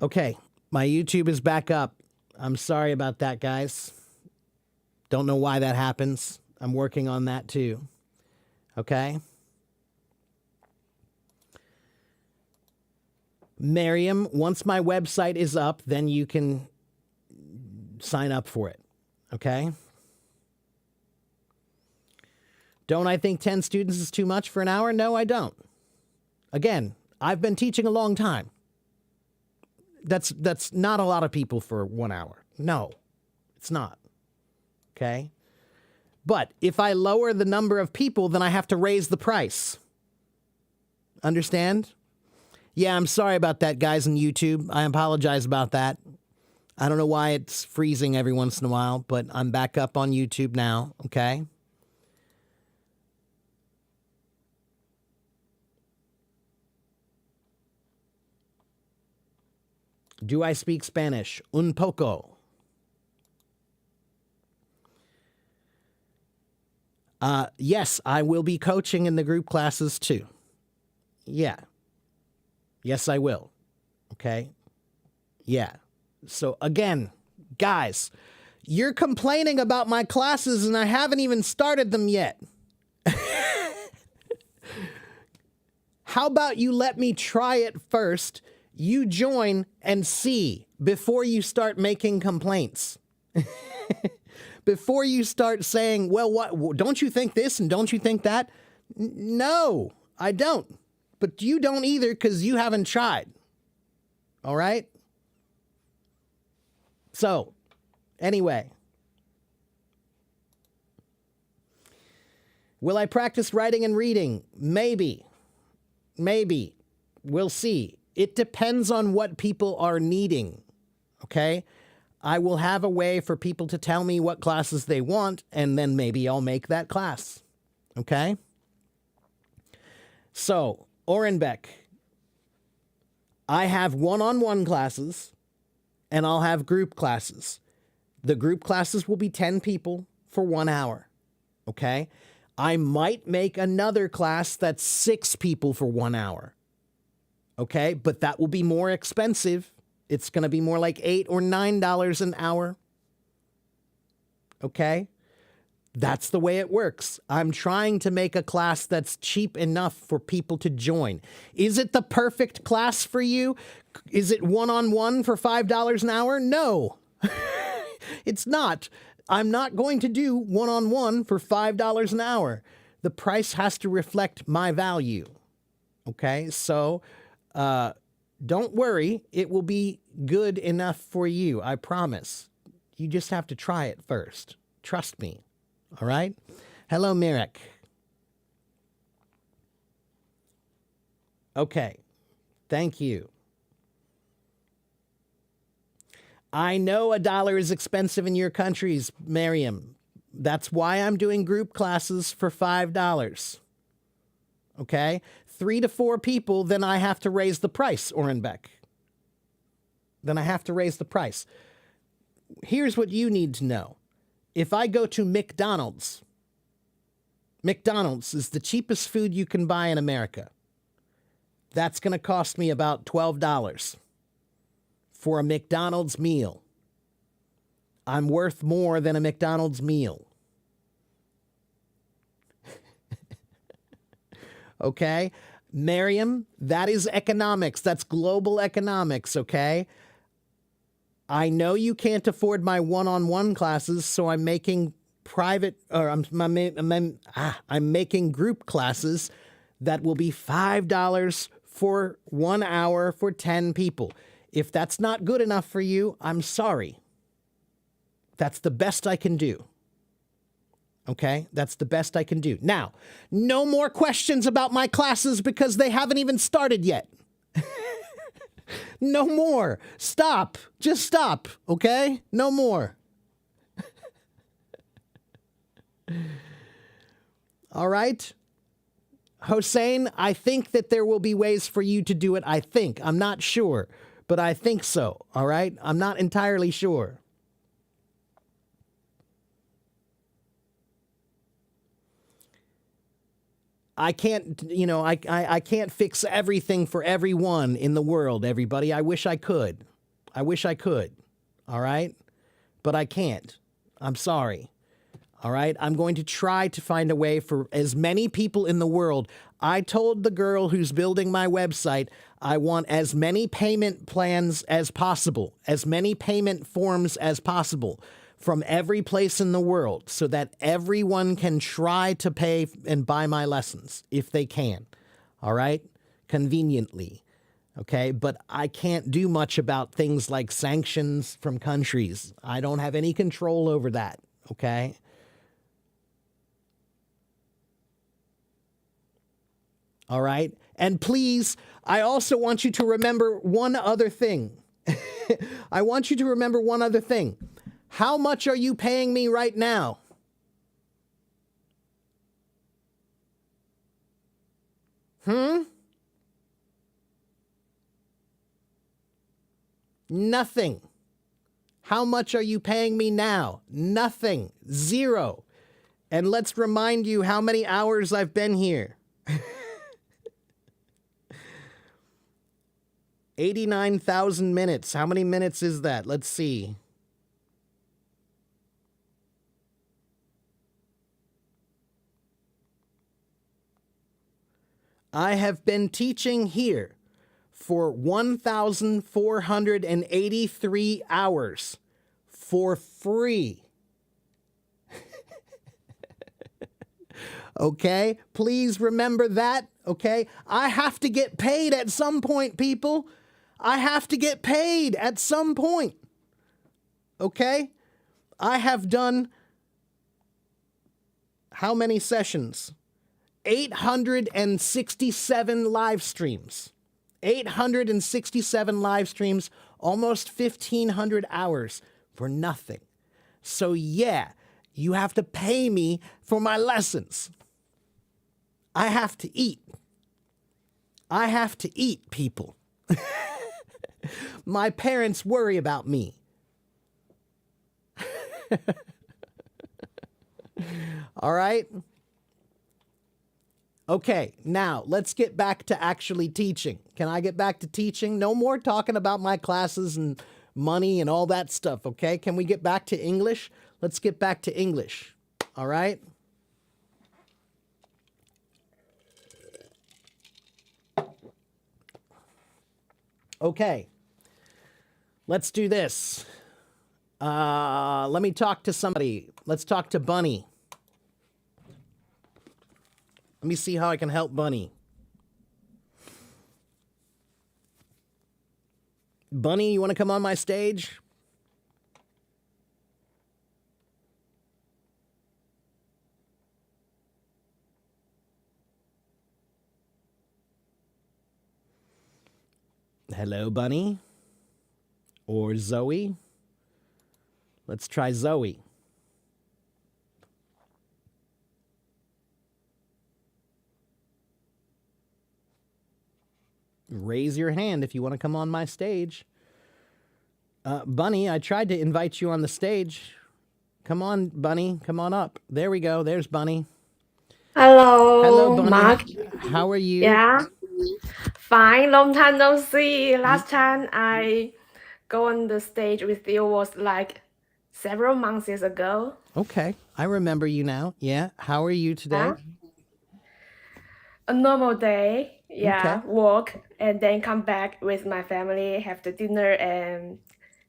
Okay, my YouTube is back up. I'm sorry about that, guys. Don't know why that happens. I'm working on that too. Okay? Miriam, once my website is up, then you can sign up for it. Okay? Don't I think 10 students is too much for an hour? No, I don't. Again, I've been teaching a long time. That's not a lot of people for 1 hour. No, it's not. Okay? But if I lower the number of people, then I have to raise the price. Understand? Yeah, I'm sorry about that, guys on YouTube. I apologize about that. I don't know why it's freezing every once in a while, but I'm back up on YouTube now, okay? Do I speak Spanish? Un poco. Yes, I will be coaching in the group classes too. Yeah. Yes, I will. Okay? Yeah. So again, guys, you're complaining about my classes and I haven't even started them yet. How about you let me try it first? You join and see before you start making complaints. Before you start saying, well, what, don't you think this and don't you think that? No, I don't. But you don't either because you haven't tried. All right? So, anyway. Will I practice writing and reading? Maybe. Maybe. We'll see. It depends on what people are needing. Okay? I will have a way for people to tell me what classes they want, and then maybe I'll make that class. Okay? So, Orenbeck, I have one-on-one classes, and I'll have group classes. The group classes will be 10 people for 1 hour. Okay? I might make another class that's 6 people for 1 hour. Okay? But that will be more expensive. It's going to be more like $8 or $9 an hour. Okay? That's the way it works. I'm trying to make a class that's cheap enough for people to join. Is it the perfect class for you? Is it one-on-one for $5 an hour? No. It's not. I'm not going to do one-on-one for $5 an hour. The price has to reflect my value. Okay? So, don't worry, it will be good enough for you, I promise. You just have to try it first. Trust me. All right? Hello, Mirek. Okay. Thank you. I know $1 is expensive in your countries, Miriam. That's why I'm doing group classes for $5. Okay? 3 to 4 people, then I have to raise the price, Orenbeck. Then I have to raise the price. Here's what you need to know. If I go to McDonald's, McDonald's is the cheapest food you can buy in America. That's going to cost me about $12 for a McDonald's meal. I'm worth more than a McDonald's meal. Okay? Miriam, that is economics. That's global economics, okay? I know you can't afford my one-on-one classes, so I'm making private, or I'm making group classes that will be $5 for 1 hour for 10 people. If that's not good enough for you, I'm sorry. That's the best I can do. Okay? That's the best I can do. Now, no more questions about my classes because they haven't even started yet. No more. Stop. Just stop. Okay? No more. All right? Hossein, I think that there will be ways for you to do it. I think. I'm not sure, but I think so. All right? I'm not entirely sure. I can't, I can't fix everything for everyone in the world, everybody. I wish I could. I wish I could. All right? But I can't. I'm sorry. All right? I'm going to try to find a way for as many people in the world. I told the girl who's building my website, I want as many payment plans as possible, as many payment forms as possible from every place in the world so that everyone can try to pay and buy my lessons if they can. All right? Conveniently. Okay? But I can't do much about things like sanctions from countries. I don't have any control over that. Okay? All right? And please, I also want you to remember one other thing. I want you to remember one other thing. How much are you paying me right now? Nothing. How much are you paying me now? Nothing. Zero. And let's remind you how many hours I've been here. 89,000 minutes. How many minutes is that? Let's see. I have been teaching here for 1,483 hours for free. Okay? Please remember that. Okay? I have to get paid at some point, people. I have to get paid at some point. Okay? I have done how many sessions? 867 live streams. 867 live streams, almost 1,500 hours for nothing. So yeah, you have to pay me for my lessons. I have to eat. I have to eat, people. My parents worry about me. All right? Okay, now let's get back to actually teaching. Can I get back to teaching? No more talking about my classes and money and all that stuff, okay? Can we get back to English? Let's get back to English. All right? Okay. Let's do this. Let me talk to somebody. Let's talk to Bunny. Let me see how I can help Bunny. Bunny, you want to come on my stage? Hello, Bunny. Or Zoe. Let's try Zoe. Raise your hand if you want to come on my stage. Bunny, I tried to invite you on the stage. Come on, Bunny. Come on up. There we go. There's Bunny. Hello, Hello, Bunny. Mark. How are you? Yeah, fine. Long time no see. Last time I go on the stage with you was like several months ago. Okay. I remember you now. Yeah. How are you today? Yeah. A normal day. Yeah, Okay. work and then come back with my family, have the dinner and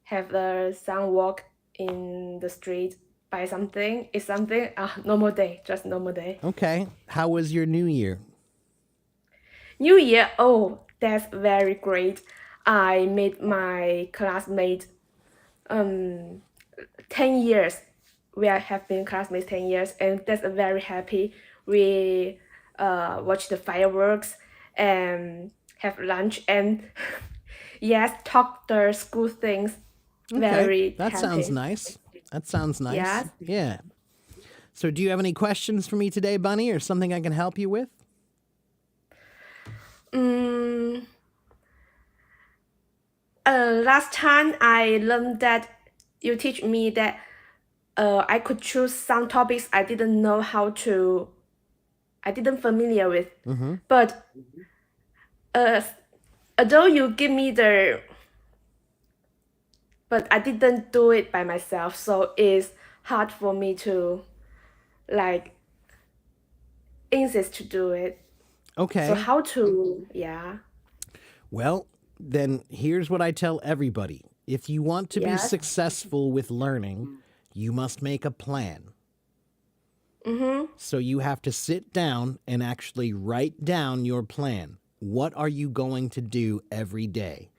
have some walk in the street, buy something, eat something. Normal day, just normal day. Okay. How was your New Year? New Year, oh, that's very great. I made my classmate 10 years. We have been classmates 10 years, and that's very happy. We watch the fireworks and have lunch and yes, talk the school things. Okay. Very That sounds happy. nice. That sounds nice. Yes. Yeah. So, do you have any questions for me today, Bunny, or something I can help you with? Last time I learned that you teach me that I could choose some topics I didn't know how to, I didn't familiar with. But although you give me the but I didn't do it by myself, so it's hard for me to like insist to do it. So Okay. how to, yeah, Well, then here's what I tell everybody. If you want to be yes, successful with learning, you must make a plan. mm-hmm, So you have to sit down and actually write down your plan. What are you going to do every day?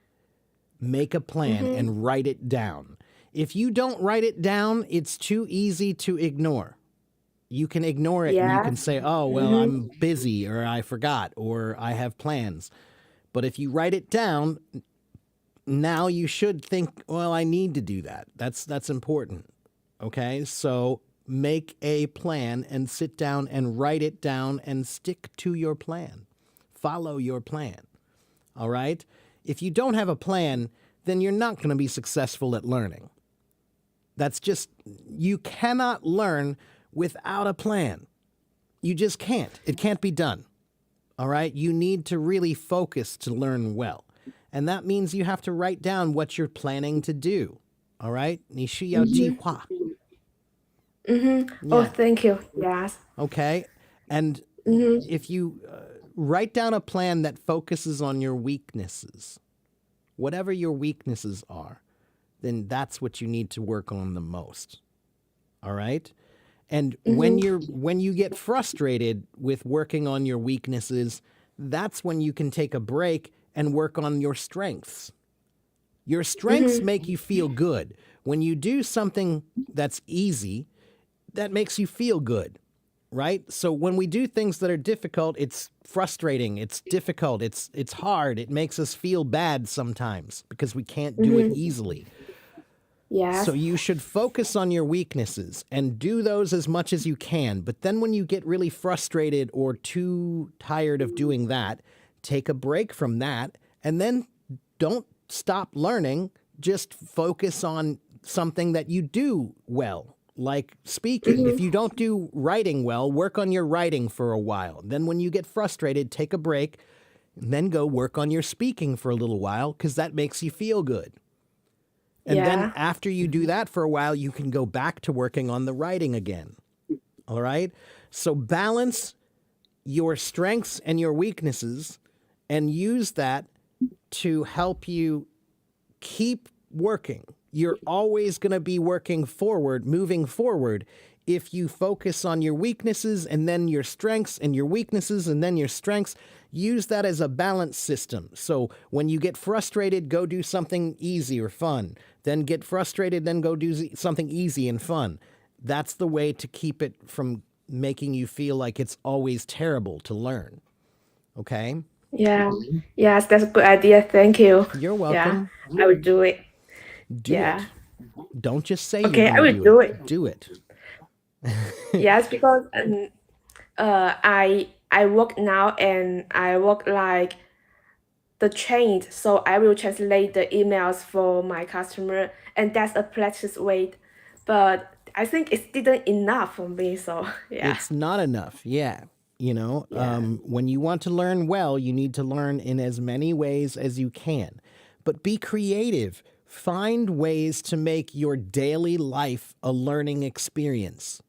Make a plan mm-hmm, and write it down. If you don't write it down, it's too easy to ignore. You can ignore it and you can yes, say, oh, well, mm-hmm, I'm busy or I forgot or I have plans. But if you write it down, now you should think, well, I need to do that. That's important. Okay? So make a plan and sit down and write it down and stick to your plan. Follow your plan. All right? If you don't have a plan, then you're not going to be successful at learning. That's just, you cannot learn without a plan. You just can't. It can't be done. All right? You need to really focus to learn well. And that means you have to write down what you're planning to do. All right? 你需要计 mm-hmm, 划. mm-hmm. Oh, Yeah. thank you. Yes. Okay? And Mm-hmm. if you write down a plan that focuses on your weaknesses, whatever your weaknesses are, then that's what you need to work on the most. All right? And when you get frustrated with working on your weaknesses, that's when you can take a break and work on your strengths. Your strengths make you feel good. When you do something that's easy, that makes you feel good, right? So when we do things that are difficult, it's frustrating, it's difficult, it's hard. It makes us feel bad sometimes because we can't do it easily. Yes. So you should focus on your weaknesses and do those as much as you can. But then when you get really frustrated or too tired of doing that, take a break from that and then don't stop learning. Just focus on something that you do well, like speaking. If you don't do writing well, work on your writing for a while. Then when you get frustrated, take a break and then go work on your speaking for a little while because that makes you feel good. And then Yeah. after you do that for a while, you can go back to working on the writing again. All right? So balance your strengths and your weaknesses and use that to help you keep working. You're always going to be working forward, moving forward, if you focus on your weaknesses and then your strengths and your weaknesses and then your strengths. Use that as a balance system. So when you get frustrated, go do something easy or fun. Then get frustrated, then go do something easy and fun. That's the way to keep it from making you feel like it's always terrible to learn. Okay? Yeah. Yes, that's a good idea. Thank you. You're Yeah, welcome. I will do it. Do Yeah. it. Don't just say you're Okay, going I to will do do it. it. Do it. Yes, because I work now and I work like the change, so I will translate the emails for my customer, and that's a practice way. But I think it's didn't enough for me, so yeah, It's not enough. Yeah. yeah, When you want to learn well, you need to learn in as many ways as you can. But be creative. Find ways to make your daily life a learning experience.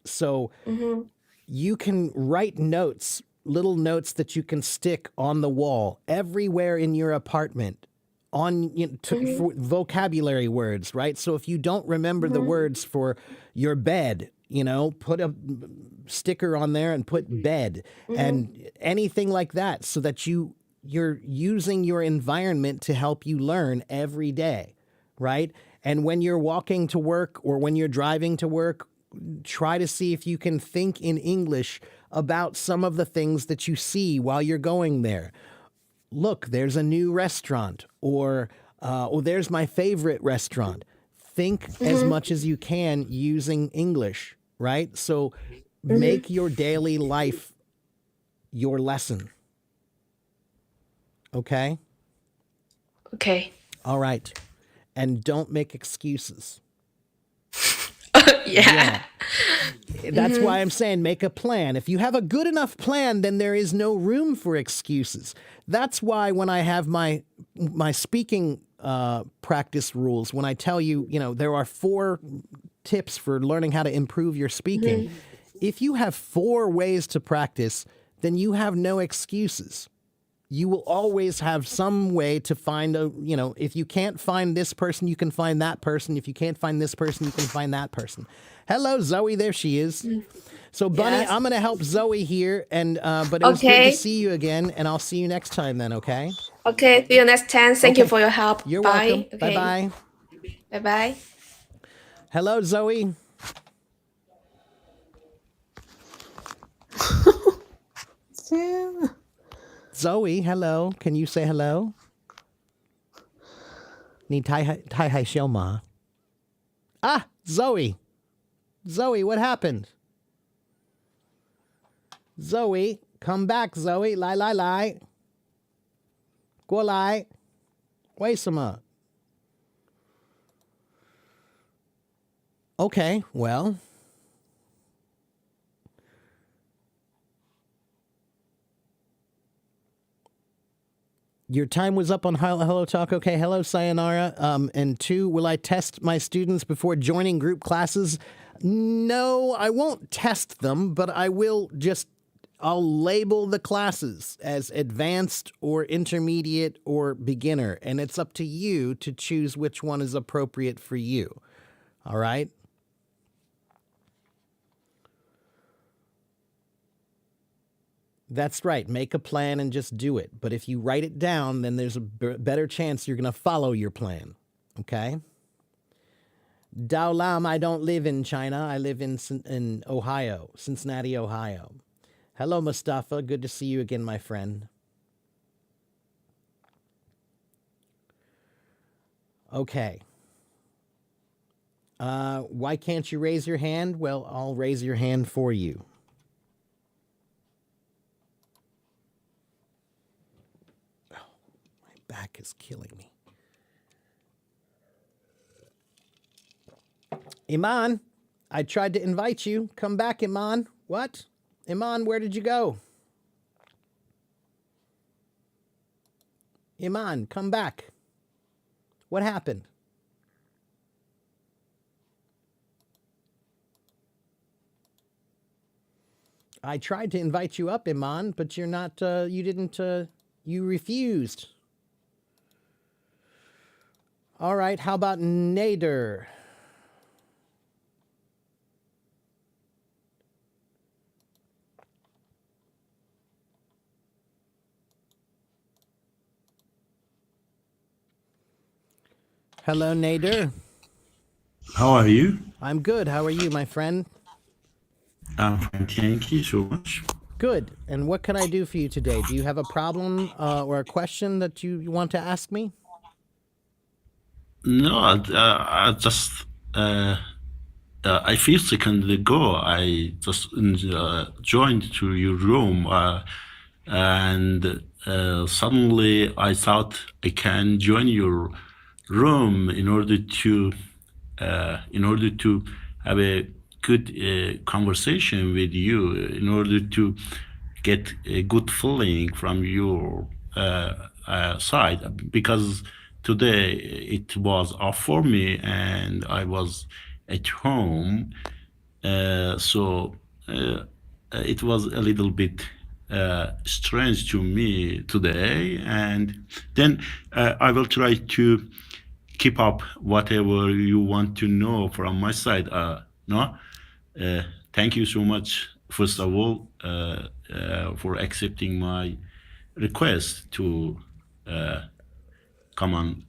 So mm-hmm, you can write notes, little notes that you can stick on the wall everywhere in your apartment on mm-hmm, for vocabulary words, right? So if you don't remember the mm-hmm, words for your bed, put a sticker on there and put bed mm-hmm, and anything like that so that you're using your environment to help you learn every day, right? And when you're walking to work or when you're driving to work, try to see if you can think in English about some of the things that you see while you're going there. Look, there's a new restaurant, or oh, there's my favorite restaurant. Think as mm-hmm, much as you can using English, right? So mm-hmm. make your daily life your lesson. Okay? Okay. All right. And don't make excuses. Yeah. That's why I'm saying make a plan. If you have a good enough plan, then there is no room for excuses. That's why when I have my speaking practice rules, when I tell you, there are 4 tips for learning how to improve your speaking. If you have 4 ways to practice, then you have no excuses. You will always have some way to find if you can't find this person, you can find that person. If you can't find this person, you can find that person. Hello, Zoe. There she is. So, Bunny, Yes. I'm going to help Zoe here, but it was good to Okay. see you again, and I'll see you next time then, okay? Okay. See you next time. Thank you Okay. for your help. You're Bye. welcome. Okay. Bye-bye. Bye-bye. Hello, Zoe. Zoe, hello. Can you say hello? 你太害羞吗? Ah, Zoe. Zoe, what happened? Zoe, come back, Zoe. 来，过来。为什么? Okay, well. Your time was up on Hello Talk. Okay, hello, sayonara. And 2, will I test my students before joining group classes? No, I won't test them, but I'll label the classes as advanced or intermediate or beginner, and it's up to you to choose which one is appropriate for you. All right? That's right. Make a plan and just do it. But if you write it down, then there's a better chance you're going to follow your plan. Okay? Dao Lam, I don't live in China. I live in Ohio, Cincinnati, Ohio. Hello, Mustafa. Good to see you again, my friend. Okay. Why can't you raise your hand? Well, I'll raise your hand for you. Back is killing me. Iman, I tried to invite you. Come back, Iman. What? Iman, where did you go? Iman, come back. What happened? I tried to invite you up, Iman, but you're not, you refused. All right, how about Nader? Hello, Nader. How are you? I'm good. How are you, my friend? I'm fine. Thank you so much. Good. And what can I do for you today? Do you have a problem or a question that you want to ask me? No, I just a few seconds ago I just joined to your room and suddenly I thought I can join your room in order to have a good conversation with you, in order to get a good feeling from your side, because today it was off for me and I was at home, so it was a little bit strange to me today, and then I will try to keep up whatever you want to know from my side. No, thank you so much, first of all, for accepting my request to come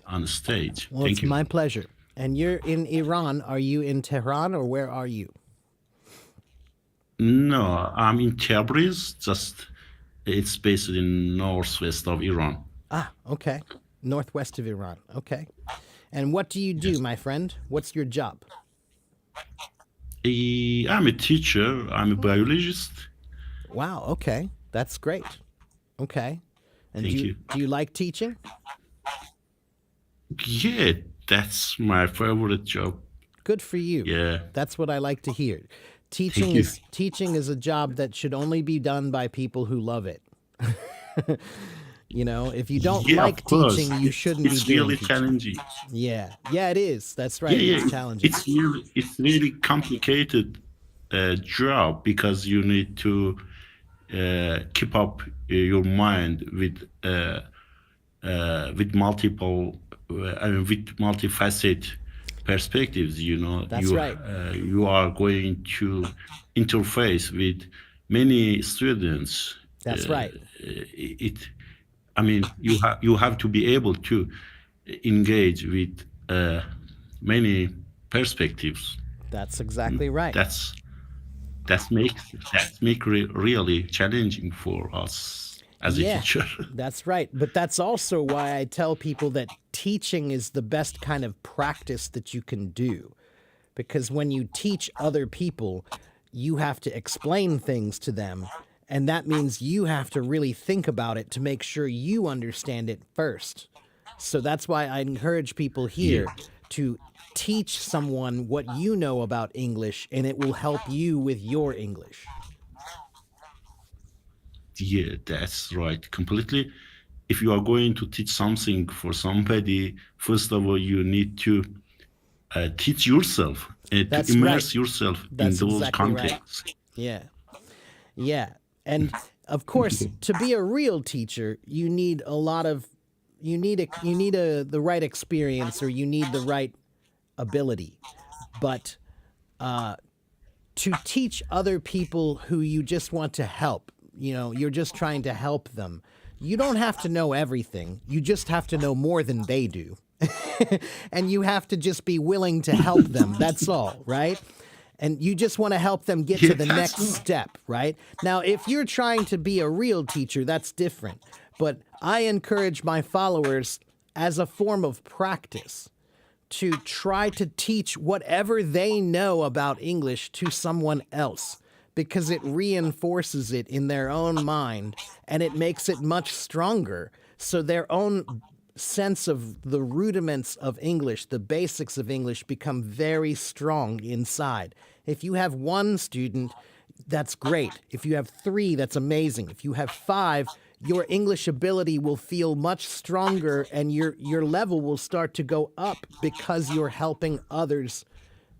on stage. Well, Thank it's you. my pleasure. And you're in Iran. Are you in Tehran or where are you? No, I'm in Tabriz. It's based in northwest of Iran. Ah, okay. Northwest of Iran. Okay. And what do you do, my friend? What's your job? I'm a teacher. I'm a biologist. Wow, okay. That's great. Okay. And Thank you. do you like teaching? Yeah, that's my favorite job. Good for you. Yeah. That's what I like to hear. Thank you. Teaching is a job that should only be done by people who love it. You know, if you don't Yeah, like of course. teaching, you shouldn't be It's doing really teaching. challenging. Yeah. Yeah, it is. That's right. Yeah, It's yeah. challenging. It's really complicated job because you need to keep up your mind with multiple, with multifaceted perspectives. You know, That's right. you are going to interface with many students. That's right. It, I mean, you have to be able to engage with many perspectives. That's exactly right. That's that make really challenging for us as a Yeah, teacher. that's right. But that's also why I tell people that teaching is the best kind of practice that you can do. Because when you teach other people, you have to explain things to them. And that means you have to really think about it to make sure you understand it first. So that's why I encourage people here to teach someone what you know about English, and it will help you with your English. Yeah, that's right. Completely. If you are going to teach something for somebody, first of all, you need to teach yourself and That's to immerse right. yourself in That's those exactly right. contexts. Yeah. Yeah. And of course, to be a real teacher, you need a lot of the right experience, or you need the right ability. But to teach other people who you just want to help, you know, you're just trying to help them. You don't have to know everything. You just have to know more than they do. And you have to just be willing to help them. That's all, right? And you just want to help them get to the next step, right? Now, if you're trying to be a real teacher, that's different. But I encourage my followers, as a form of practice, to try to teach whatever they know about English to someone else, because it reinforces it in their own mind and it makes it much stronger. So their own sense of the rudiments of English, the basics of English, become very strong inside. If you have one student, that's great. If you have 3, that's amazing. If you have 5, your English ability will feel much stronger, and your level will start to go up because you're helping others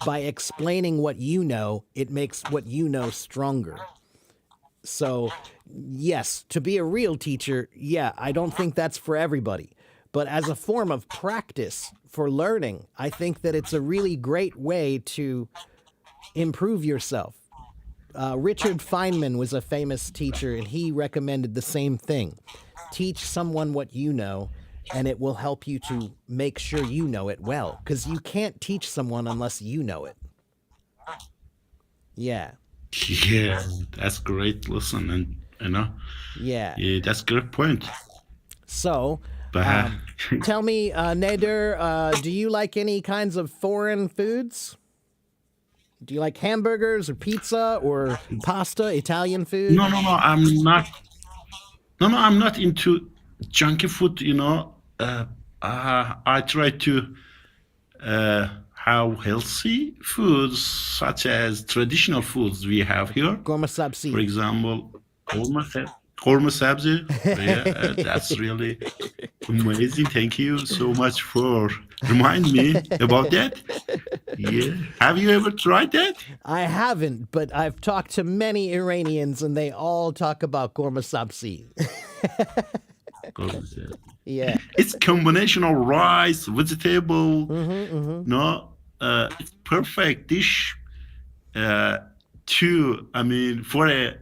by explaining what you know. It makes what you know stronger. So, yes, to be a real teacher, yeah, I don't think that's for everybody. But as a form of practice for learning, I think that it's a really great way to improve yourself. Richard Feynman was a famous teacher, and he recommended the same thing. Teach someone what you know, and it will help you to make sure you know it well, because you can't teach someone unless you know it. Yeah, Yeah, that's great. Listen, and yeah. yeah, that's great point. So, But tell me, Nader, do you like any kinds of foreign foods? Do you like hamburgers or pizza or pasta, Italian food? no, I'm not. No, I'm not into junky food. I try to have healthy foods, such as traditional foods we have here. Gorma For sabzi. example, korma sabzi. Yeah, that's really amazing. Thank you so much for reminding me about that. Yeah. Have you ever tried that? I haven't, but I've talked to many Iranians, and they all talk about gorma sabzi. Korma sabzi. Yeah. It's combination of rice, vegetable. It's perfect dish. I mean, for a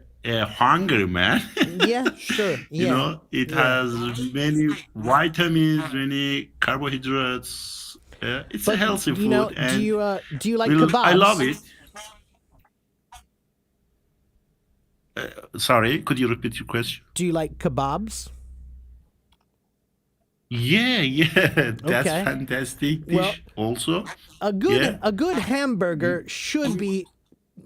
hungry man. Yeah, sure. Yeah. It Yeah. has many vitamins, many carbohydrates. It's a But healthy you food, know, and do you like kebabs? I love it. Sorry, could you repeat your question? Do you like kebabs? Yeah, that's Okay. fantastic Well, dish also. A Yeah. good hamburger should be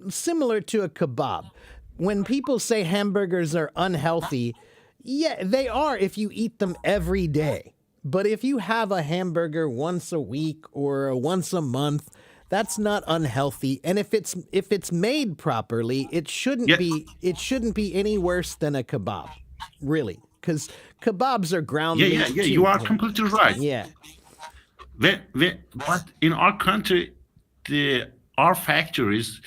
similar to a kebab. When people say hamburgers are unhealthy, yeah, they are if you eat them every day. But if you have a hamburger once a week or once a month, That's not unhealthy. And if it's made properly, Yeah, it shouldn't be any worse than a kebab, really, because kebabs are ground yeah, yeah, meat yeah. too. You are completely right. Yeah. But in our country, our factories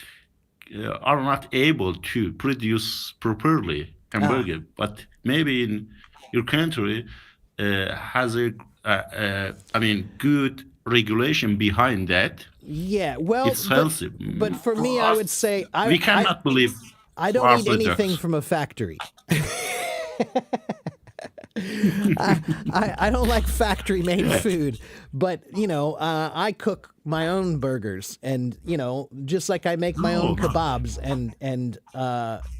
are not able to produce properly Ah, hamburger. But maybe in your country has I mean, good regulation behind that. yeah. Well, It's healthy. but for For me, I would us, say we cannot believe I to don't our eat anything products. from a factory. I don't like factory made Yeah. food, but I cook my own burgers, and just like I make my own No, kebabs, and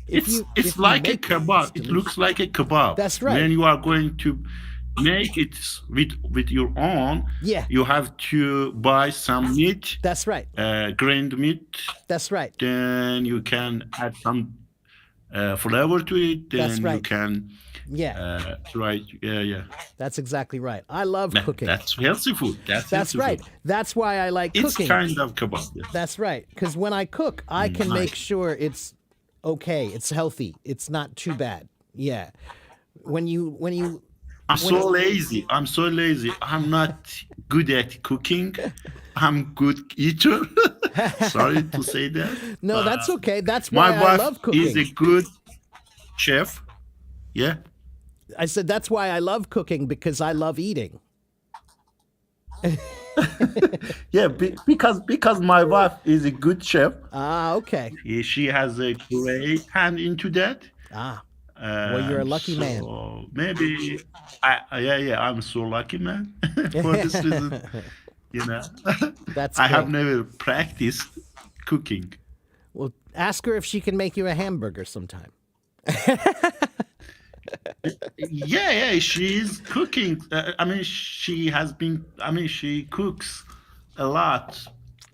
it's if you like a make them, it's kebab. It delicious. looks like a kebab. That's right. When you are going to make it with your own, Yeah, you have to buy some meat, that's right. grained meat. That's right. Then you can add some flavor to it. That's Then you right. can Yeah, try. Yeah, yeah. that's exactly right. I love cooking. That's healthy food. That's That's healthy right. food. That's why I like It's cooking. kind of kebab. Yeah. That's right. Because when I cook, I can Nice. make sure it's okay. It's healthy. It's not too bad. Yeah. When you I'm when so lazy. I'm so lazy. I'm not good at cooking. I'm good eater. Sorry to say that. No, that's okay. That's My why I wife love is a cooking. good chef. Yeah. I said that's why I love cooking, because I love eating. Yeah, because my wife is a good chef. Ah, okay. She has a great hand into that. Ah, well, you're a lucky man. So maybe yeah, I'm so lucky, man. For this reason, you know, That's I have great. never practiced cooking. Well, ask her if she can make you a hamburger sometime. Yeah, yeah, she's cooking. I mean, she has been. I mean, she cooks a lot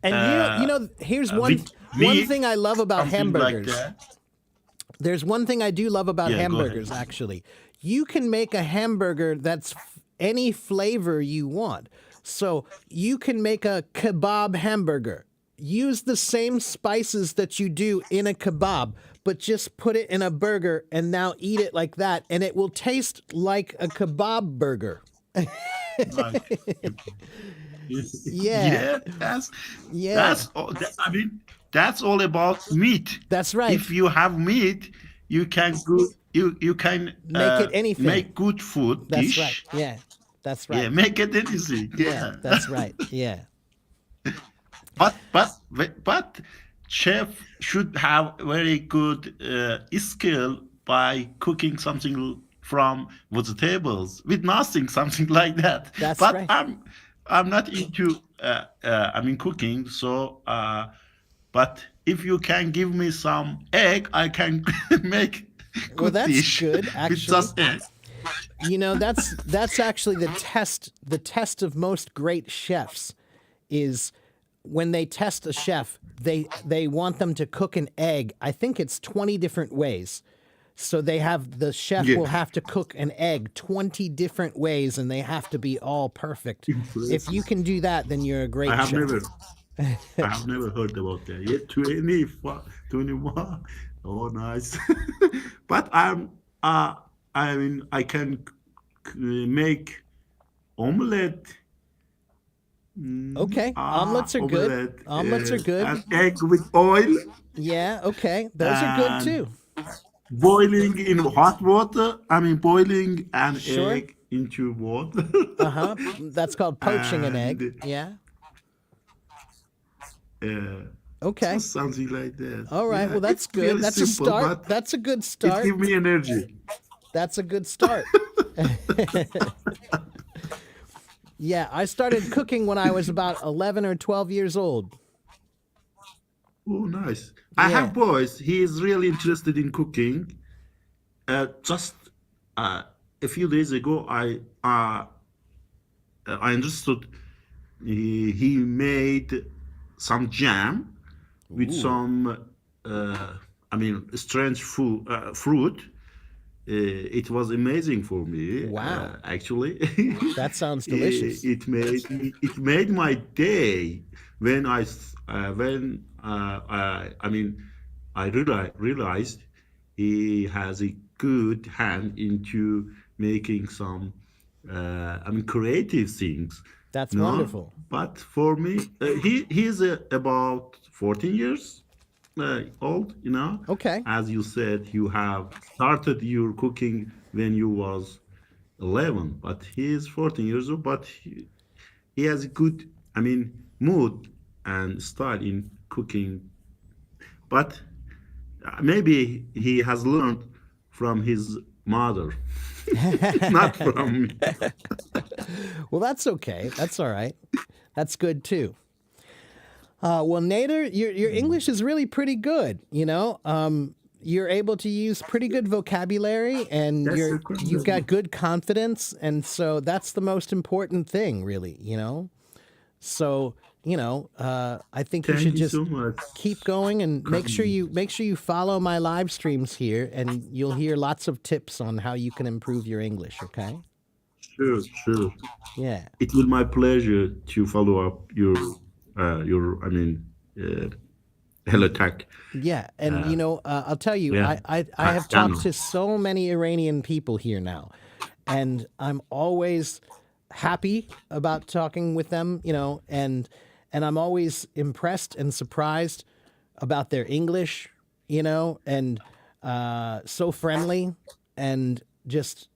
And here's one with one me, thing I love about something like hamburgers. that. There's one thing I do love about Yeah, go ahead. hamburgers, actually. You can make a hamburger that's any flavor you want. So you can make a kebab hamburger. Use the same spices that you do in a kebab, but just put it in a burger and now eat it like that, and it will taste like a kebab burger. Like, Yeah, yeah, yeah, that's all. I mean, that's all about meat. that's right. If you have meat, you can go, you can Make it anything. make good food That's right. dish. Yeah, that's Yeah, right. make it anything. Yeah, Yeah. that's right. Yeah. But chef should have very good skill by cooking something from vegetables with nothing, something like that. That's But right. I'm not into I mean cooking, so but if you can give me some egg, I can make Well, good that's dish good, with actually. just egg. That's actually the test of most great chefs is when they test a chef, they want them to cook an egg. I think it's 20 different ways. So the chef Yeah. will have to cook an egg 20 different ways, and they have to be all perfect. If you can do that, then you're a great I have chef. never heard about that. Yeah, 21. Oh, nice. But I mean, I can make omelette. Okay, omelets are good. Omelette. Omelets are good. And egg with oil, Yeah, okay. Those are good and too. boiling in hot water. I mean, boiling an Sure. egg into water. Uh-huh. That's called poaching an egg. And Yeah. uh, Okay. something like that. All right. Yeah, Well, that's it's good. very That's a simple, start. but That's a good it start. gives me energy. That's a good start. Yeah, I started cooking when I was about 11 or 12 years old. Oh, nice. I Yeah. have boys. He is really interested in cooking. Just a few days ago, I understood he made some jam with Ooh. some, I mean, strange fruit. It was amazing for me, Wow. actually. That sounds delicious. It made my day. when I mean, realized he has a good hand into making some, creative things. That's No, wonderful. but for me, he's about 14 years old. Okay. As you said, you have started your cooking when you was 11, but he is 14 years old. But he has a good, mood and style in cooking. But maybe he has learned from his mother, not from me. Well, that's okay. That's all right. That's good too. Well, Nader, your English is really pretty good. You're able to use pretty good vocabulary, and That's you've incredible. got good confidence, and so that's the most important thing, really. So I think you Thank should you just so much. keep going and Come. make sure you follow my live streams here, and you'll hear lots of tips on how you can improve your English. Okay? Sure, sure. Yeah. It will my pleasure to follow up your uh, Hello Tech. Yeah, and I'll tell you, Yeah, I have talked channel. to so many Iranian people here now, and I'm always happy about talking with them, and I'm always impressed and surprised about their English, and so friendly, and just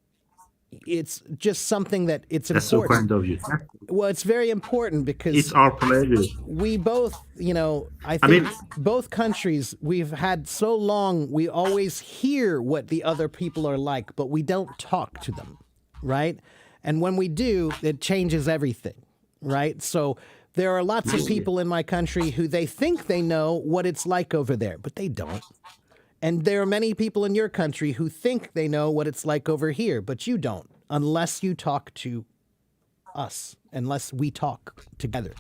it's just something that it's That's so important. kind of you. Well, it's very important It's because our pleasure. we both, I I think mean, both countries, we've had so long, we always hear what the other people are like, but we don't talk to them, right? And when we do, it changes everything, right? So there are lots of people in my country who they think they know what it's like over there, but they don't. And there are many people in your country who think they know what it's like over here, but you don't, unless you talk to us, unless we talk together.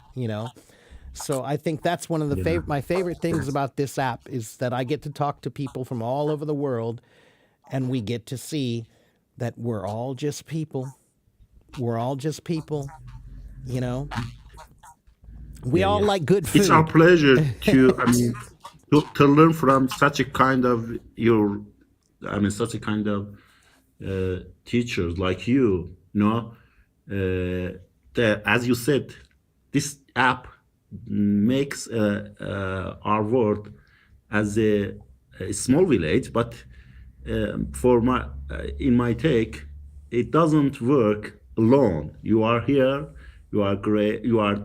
So I think that's one of the yeah, my favorite things about this app is that I get to talk to people from all over the world, and we get to see that we're all just people. We're all just people, you know. We yeah, all yeah. like good It's our food. pleasure to learn from such a kind of such a kind of teachers like you. As you said, this app makes our world as a small village, but for my in my take, it doesn't work alone. You are here, you are great, you are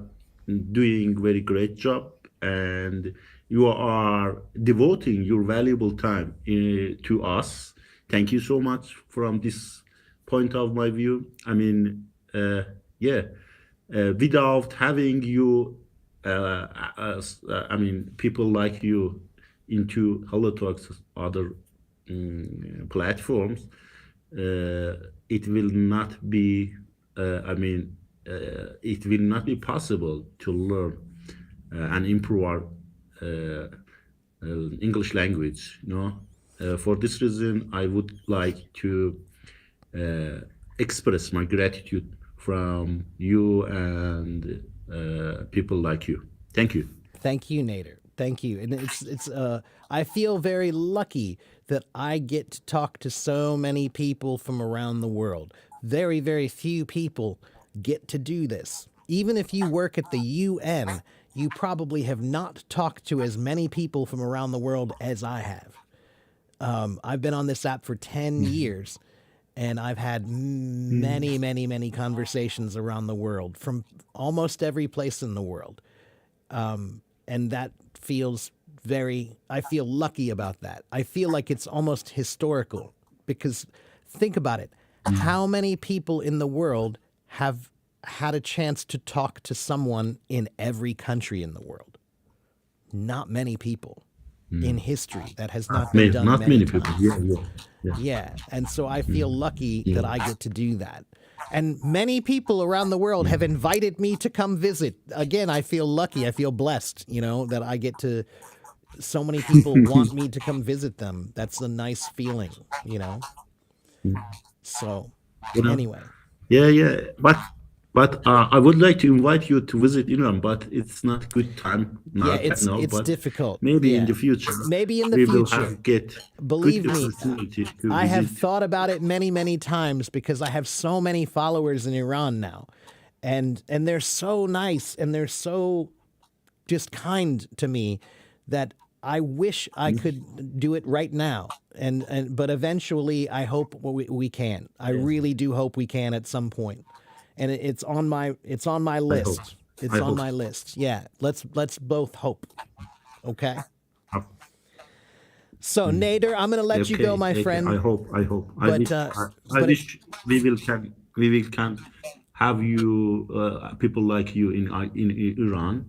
doing very great job, and you are devoting your valuable time to us. Thank you so much from this point of my view. Yeah, without having you, people like you into HelloTalks other platforms, it will not be. It will not be possible to learn and improve our English language. For this reason, I would like to express my gratitude from you and people like you. Thank you. Thank you, Nader. Thank you. And I feel very lucky that I get to talk to so many people from around the world. Very, very few people get to do this. Even if you work at the UN, you probably have not talked to as many people from around the world as I have. I've been on this app for 10 years, and I've had many, many, many conversations around the world from almost every place in the world. And that feels I feel lucky about that. I feel like it's almost historical because think about it. How many people in the world have had a chance to talk to someone in every country in the world? Not many people in history. That has not been done Not many many people. times. Yeah, yeah, yeah. Yeah. And so I feel lucky that Yeah. I get to do that. And many people around the world have invited me to come visit. Again, I feel lucky. I feel blessed, that I get to, so many people want me to come visit them. That's a nice feeling. So You know. anyway, Yeah, yeah. But But I would like to invite you to visit Iran, but it's not good time Yeah, now. it's But difficult. maybe in Yeah. the future, Maybe in the we will future. get Believe good me, opportunity to I have visit. thought about it many, many times because I have so many followers in Iran now. And they're so nice and they're so just kind to me that I wish I could do it right now. And but eventually I hope we can. I really do hope we can at some point. And it's on my I hope. list. It's I on hope. my list. Yeah. Let's both hope. Okay? Uh, So Nader, I'm gonna let you go, Okay, my okay. I friend. hope. I hope. But I but it, wish we will can have you people like you in Iran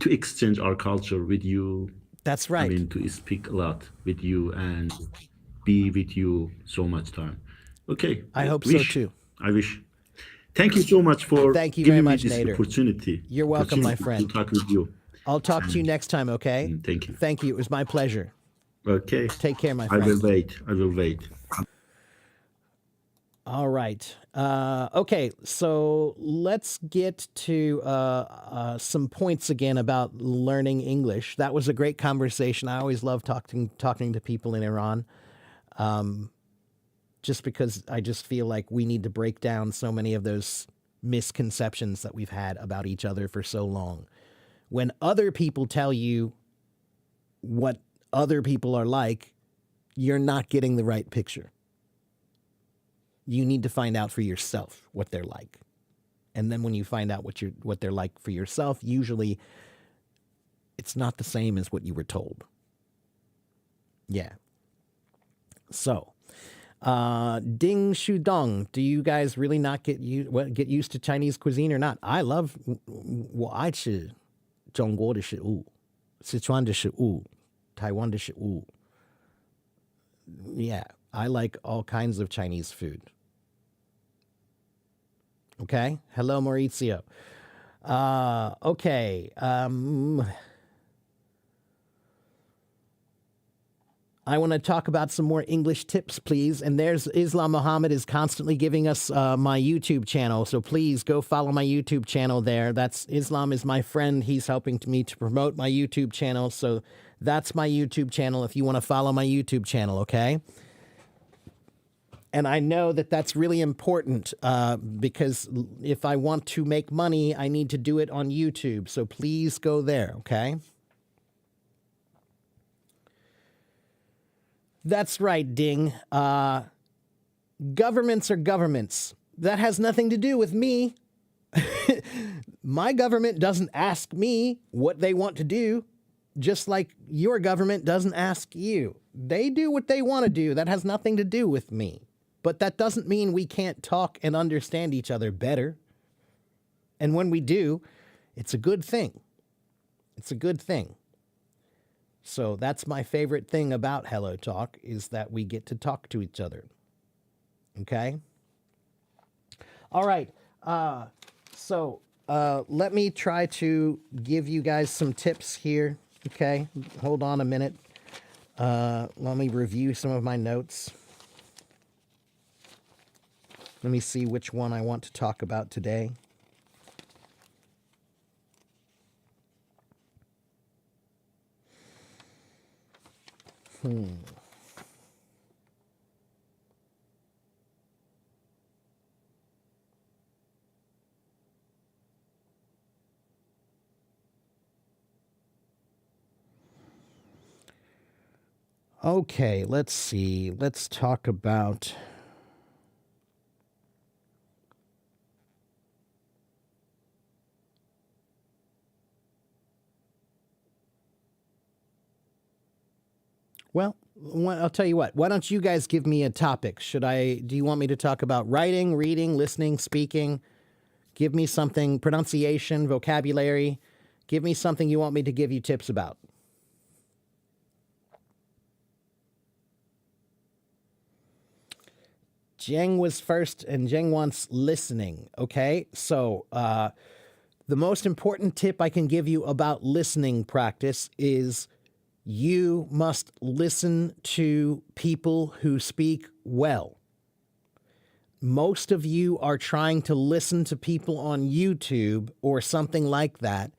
to exchange our culture with you. that's I right. mean, to speak a lot with you and be with you so much time. Okay, I hope so wish. too. I wish. Thank you so much for Thank you very giving me much, this Nader. opportunity. You're welcome, my Opportunity to friend. talk with you. I'll talk to you And next time, okay? thank you. Thank you. It was my pleasure. Okay, Take care, my I will friend. wait. I will wait. All right. Okay, so let's get to some points again about learning English. That was a great conversation. I always love talking to people in Iran, just because I just feel like we need to break down so many of those misconceptions that we've had about each other for so long. When other people tell you what other people are like, you're not getting the right picture. You need to find out for yourself what they're like. And then when you find out what they're like for yourself, usually it's not the same as what you were told. Yeah. So, Ding Shudong, do you guys really not get used to Chinese cuisine or not? I love 我爱吃中国的食物，四川的食物，台湾的食物。Yeah, I like all kinds of Chinese food. Okay. Hello, Maurizio. Okay. I want to talk about some more English tips, please. And there's Islam Muhammad is constantly giving us my YouTube channel. So please go follow my YouTube channel there. That's Islam is my friend. He's helping me to promote my YouTube channel. So that's my YouTube channel if you want to follow my YouTube channel, okay? And I know that that's really important because if I want to make money, I need to do it on YouTube. So please go there, okay? That's right, Ding. Governments are governments. That has nothing to do with me. My government doesn't ask me what they want to do, just like your government doesn't ask you. They do what they want to do. That has nothing to do with me. But that doesn't mean we can't talk and understand each other better. And when we do, it's a good thing. It's a good thing. So that's my favorite thing about Hello Talk is that we get to talk to each other. Okay? All right. So let me try to give you guys some tips here. Okay? Hold on a minute. Let me review some of my notes. Let me see which one I want to talk about today. Okay, let's see. Let's talk about well, I'll tell you what. Why don't you guys give me a topic? Do you want me to talk about writing, reading, listening, speaking? Give me something, pronunciation, vocabulary. Give me something you want me to give you tips about. Jeng was first and Jeng wants listening. Okay. So, the most important tip I can give you about listening practice is you must listen to people who speak well. most of you are trying to listen to people on YouTube or something like that.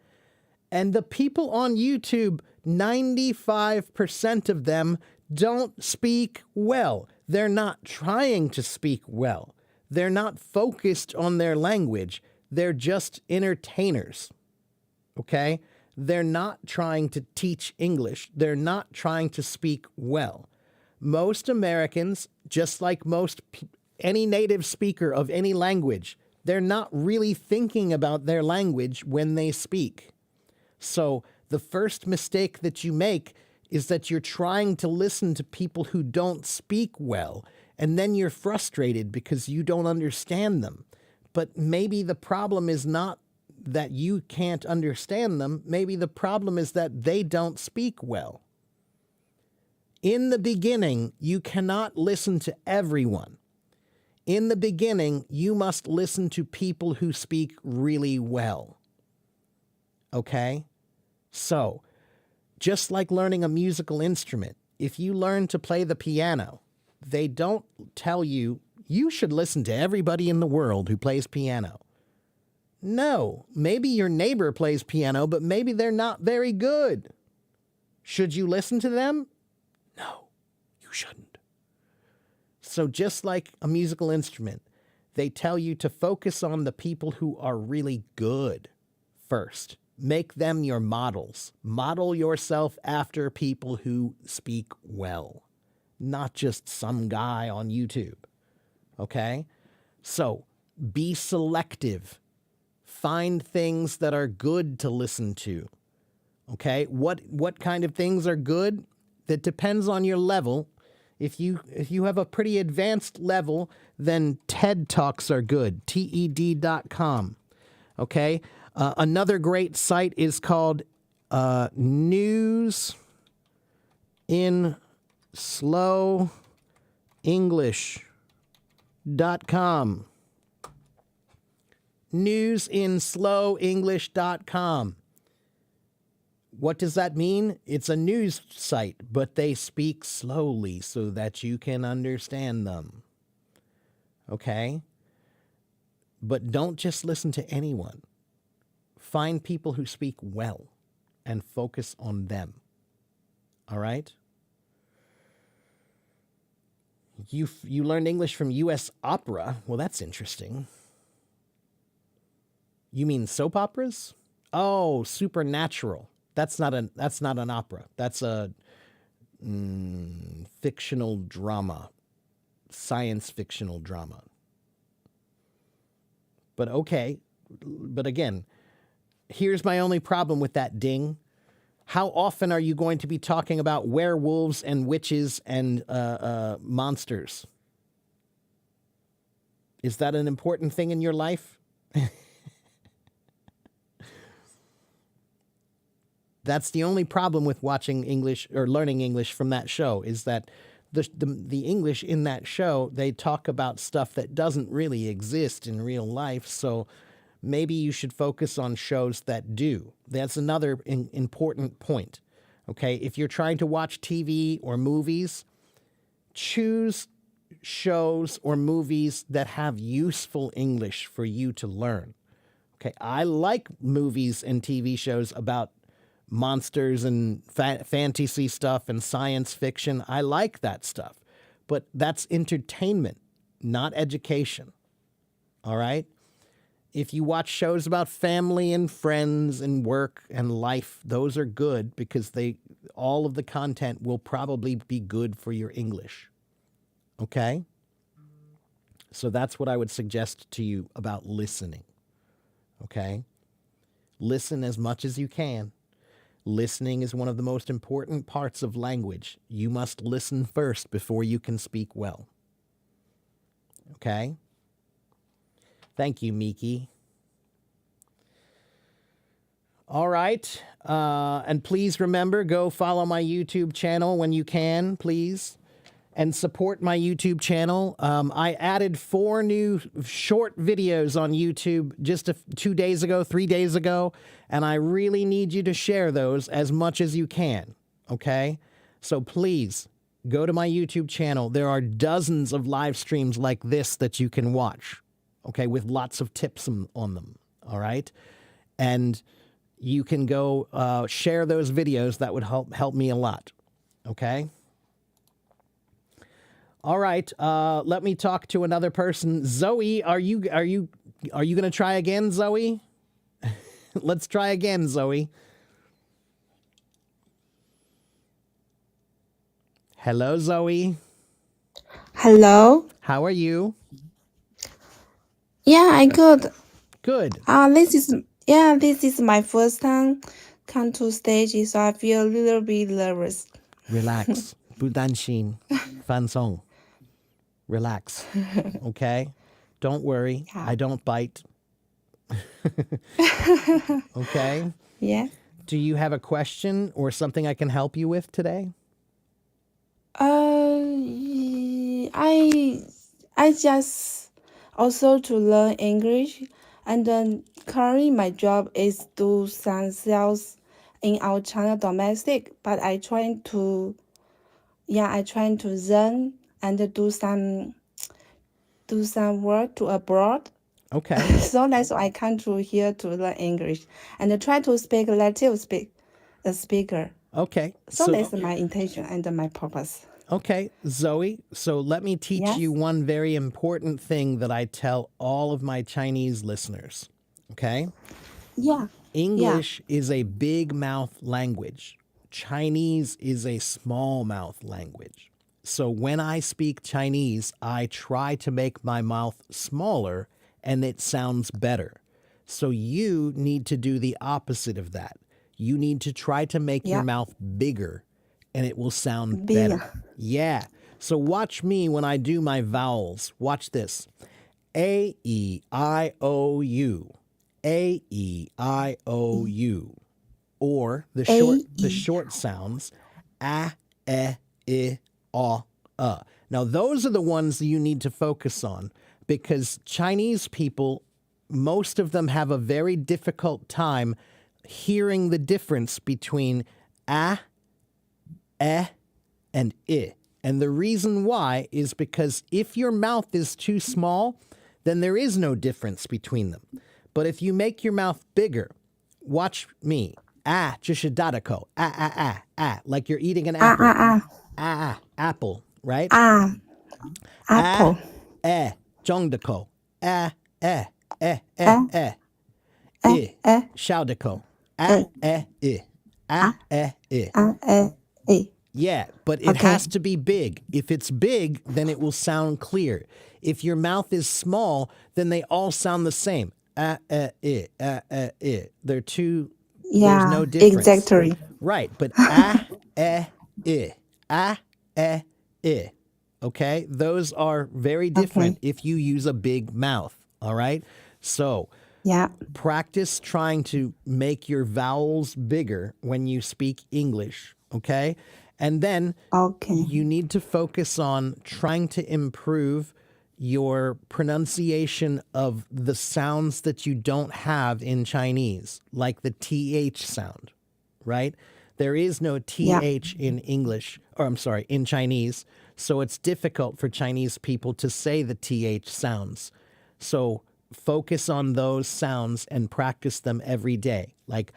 And the people on YouTube, 95% of them don't speak well. They're not trying to speak well. They're not focused on their language. They're just entertainers. Okay? They're not trying to teach English. They're not trying to speak well. Most Americans, just like any native speaker of any language, they're not really thinking about their language when they speak. So the first mistake that you make is that you're trying to listen to people who don't speak well, and then you're frustrated because you don't understand them. But maybe the problem is not that you can't understand them. Maybe the problem is that they don't speak well. In the beginning, you cannot listen to everyone. In the beginning, you must listen to people who speak really well. Okay? So, just like learning a musical instrument, if you learn to play the piano, they don't tell you, you should listen to everybody in the world who plays piano. No, maybe your neighbor plays piano, but maybe they're not very good. Should you listen to them? No, you shouldn't. So just like a musical instrument, they tell you to focus on the people who are really good first. Make them your models. Model yourself after people who speak well, not just some guy on YouTube. Okay? So be selective. Find things that are good to listen to. Okay? What kind of things are good? That depends on your level. If you have a pretty advanced level, then TED Talks are good. TED.com. Okay? Another great site is called newsinslowenglish.com. Newsinslowenglish.com. What does that mean? It's a news site, but they speak slowly so that you can understand them. Okay? But don't just listen to anyone. Find people who speak well and focus on them. All right? You learned English from U.S. opera. Well, that's interesting. You mean soap operas? Oh, Supernatural. That's not an opera. That's a fictional drama, science fictional drama. But okay, but again, here's my only problem with that ding. How often are you going to be talking about werewolves and witches and monsters? Is that an important thing in your life? That's the only problem with watching English or learning English from that show, is that the English in that show, they talk about stuff that doesn't really exist in real life. So maybe you should focus on shows that do. That's another important point. Okay, if you're trying to watch TV or movies, choose shows or movies that have useful English for you to learn. Okay, I like movies and TV shows about monsters and fantasy stuff and science fiction. I like that stuff. But that's entertainment, not education. All right? If you watch shows about family and friends and work and life, those are good because all of the content will probably be good for your English. Okay? So that's what I would suggest to you about listening. Okay? Listen as much as you can. Listening is one of the most important parts of language. You must listen first before you can speak well. Okay? Thank you, Miki. All right. And please remember, go follow my YouTube channel when you can, please. And support my YouTube channel. I added 4 new short videos on YouTube just 3 days ago, and I really need you to share those as much as you can, okay? So please go to my YouTube channel. There are dozens of live streams like this that you can watch, okay, with lots of tips on them, all right? And you can go share those videos. That would help me a lot, okay? All right, let me talk to another person. Zoe, are you going to try again, Zoe? Let's try again, Zoe. Hello, Zoe. Hello. How are you? Yeah, I good. Good. This is my first time come to stage, so I feel a little bit nervous. Relax. 不担心. 放松. Relax. Okay? Don't worry. Yeah. I don't bite. Okay? Yeah. Do you have a question or something I can help you with today? I just also to learn English, and then currently my job is do some sales in our China domestic, but I trying to learn and do some work to abroad. Okay. So that's why I come to here to learn English and try to speak native speaker. Okay. So that's my intention and my purpose. Okay, Zoe, so let me teach Yes. you one very important thing that I tell all of my Chinese listeners, okay? Yeah. English is a big mouth language. Chinese is a small mouth language. So when I speak Chinese, I try to make my mouth smaller and it sounds better. So you need to do the opposite of that. You need to try to make your Yeah. mouth bigger and it will sound Bigger. better. Yeah. So watch me when I do my vowels. Watch this. A, E, I, O, U. A, E, I, O, U. Or the short sounds, a, e, I, o, Now those are the ones that you need to focus on because Chinese people, most of them have a very difficult time hearing the difference between a, e, and I. And the reason why is because if your mouth is too small, then there is no difference between them. But if you make your mouth bigger, watch me. Ah, 就是大的口. Like you're eating an apple. Apple, right? Apple. Zhong de ko. I. 小的口. I. Yeah, but it has to be big. If it's big, then it will sound clear. If your mouth is small, then they all sound the same. They're two. There's no difference. Exactly. Right, but okay? Those are very different if you use a big mouth, all right? So Yeah. practice trying to make your vowels bigger when you speak English, okay? And then Okay. you need to focus on trying to improve your pronunciation of the sounds that you don't have in Chinese, like the TH sound, right? There is no TH in English, or I'm sorry, in Chinese. So it's difficult for Chinese people to say the TH sounds. So focus on those sounds and practice them every day. Like,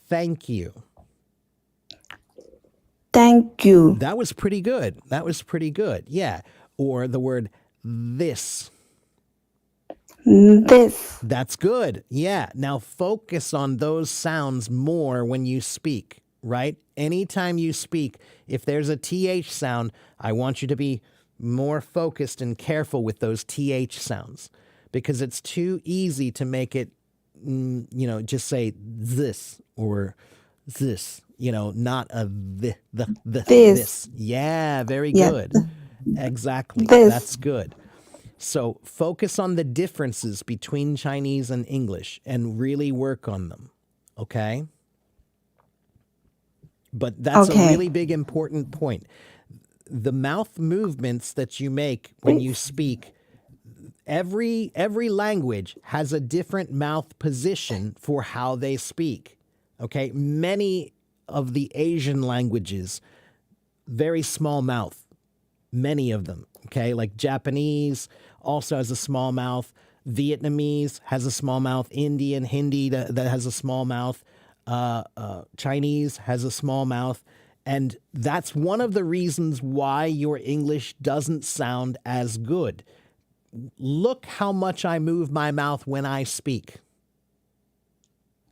thank you. Thank you. That was pretty good. Yeah. Or the word this. This. That's good. Yeah. Now focus on those sounds more when you speak, right? Anytime you speak, if there's a TH sound, I want you to be more focused and careful with those TH sounds because it's too easy to make it, just say this or this, not a this. Yeah, very good. Exactly. This. That's good. So focus on the differences between Chinese and English and really work on them. Okay? But that's a really big important point. The mouth movements that you make when you speak, every language has a different mouth position for how they speak. Okay? Many of the Asian languages very small mouth. Many of them, okay? Like Japanese also has a small mouth. Vietnamese has a small mouth. Indian, Hindi that has a small mouth. Chinese has a small mouth. And that's one of the reasons why your English doesn't sound as good. Look how much I move my mouth when I speak.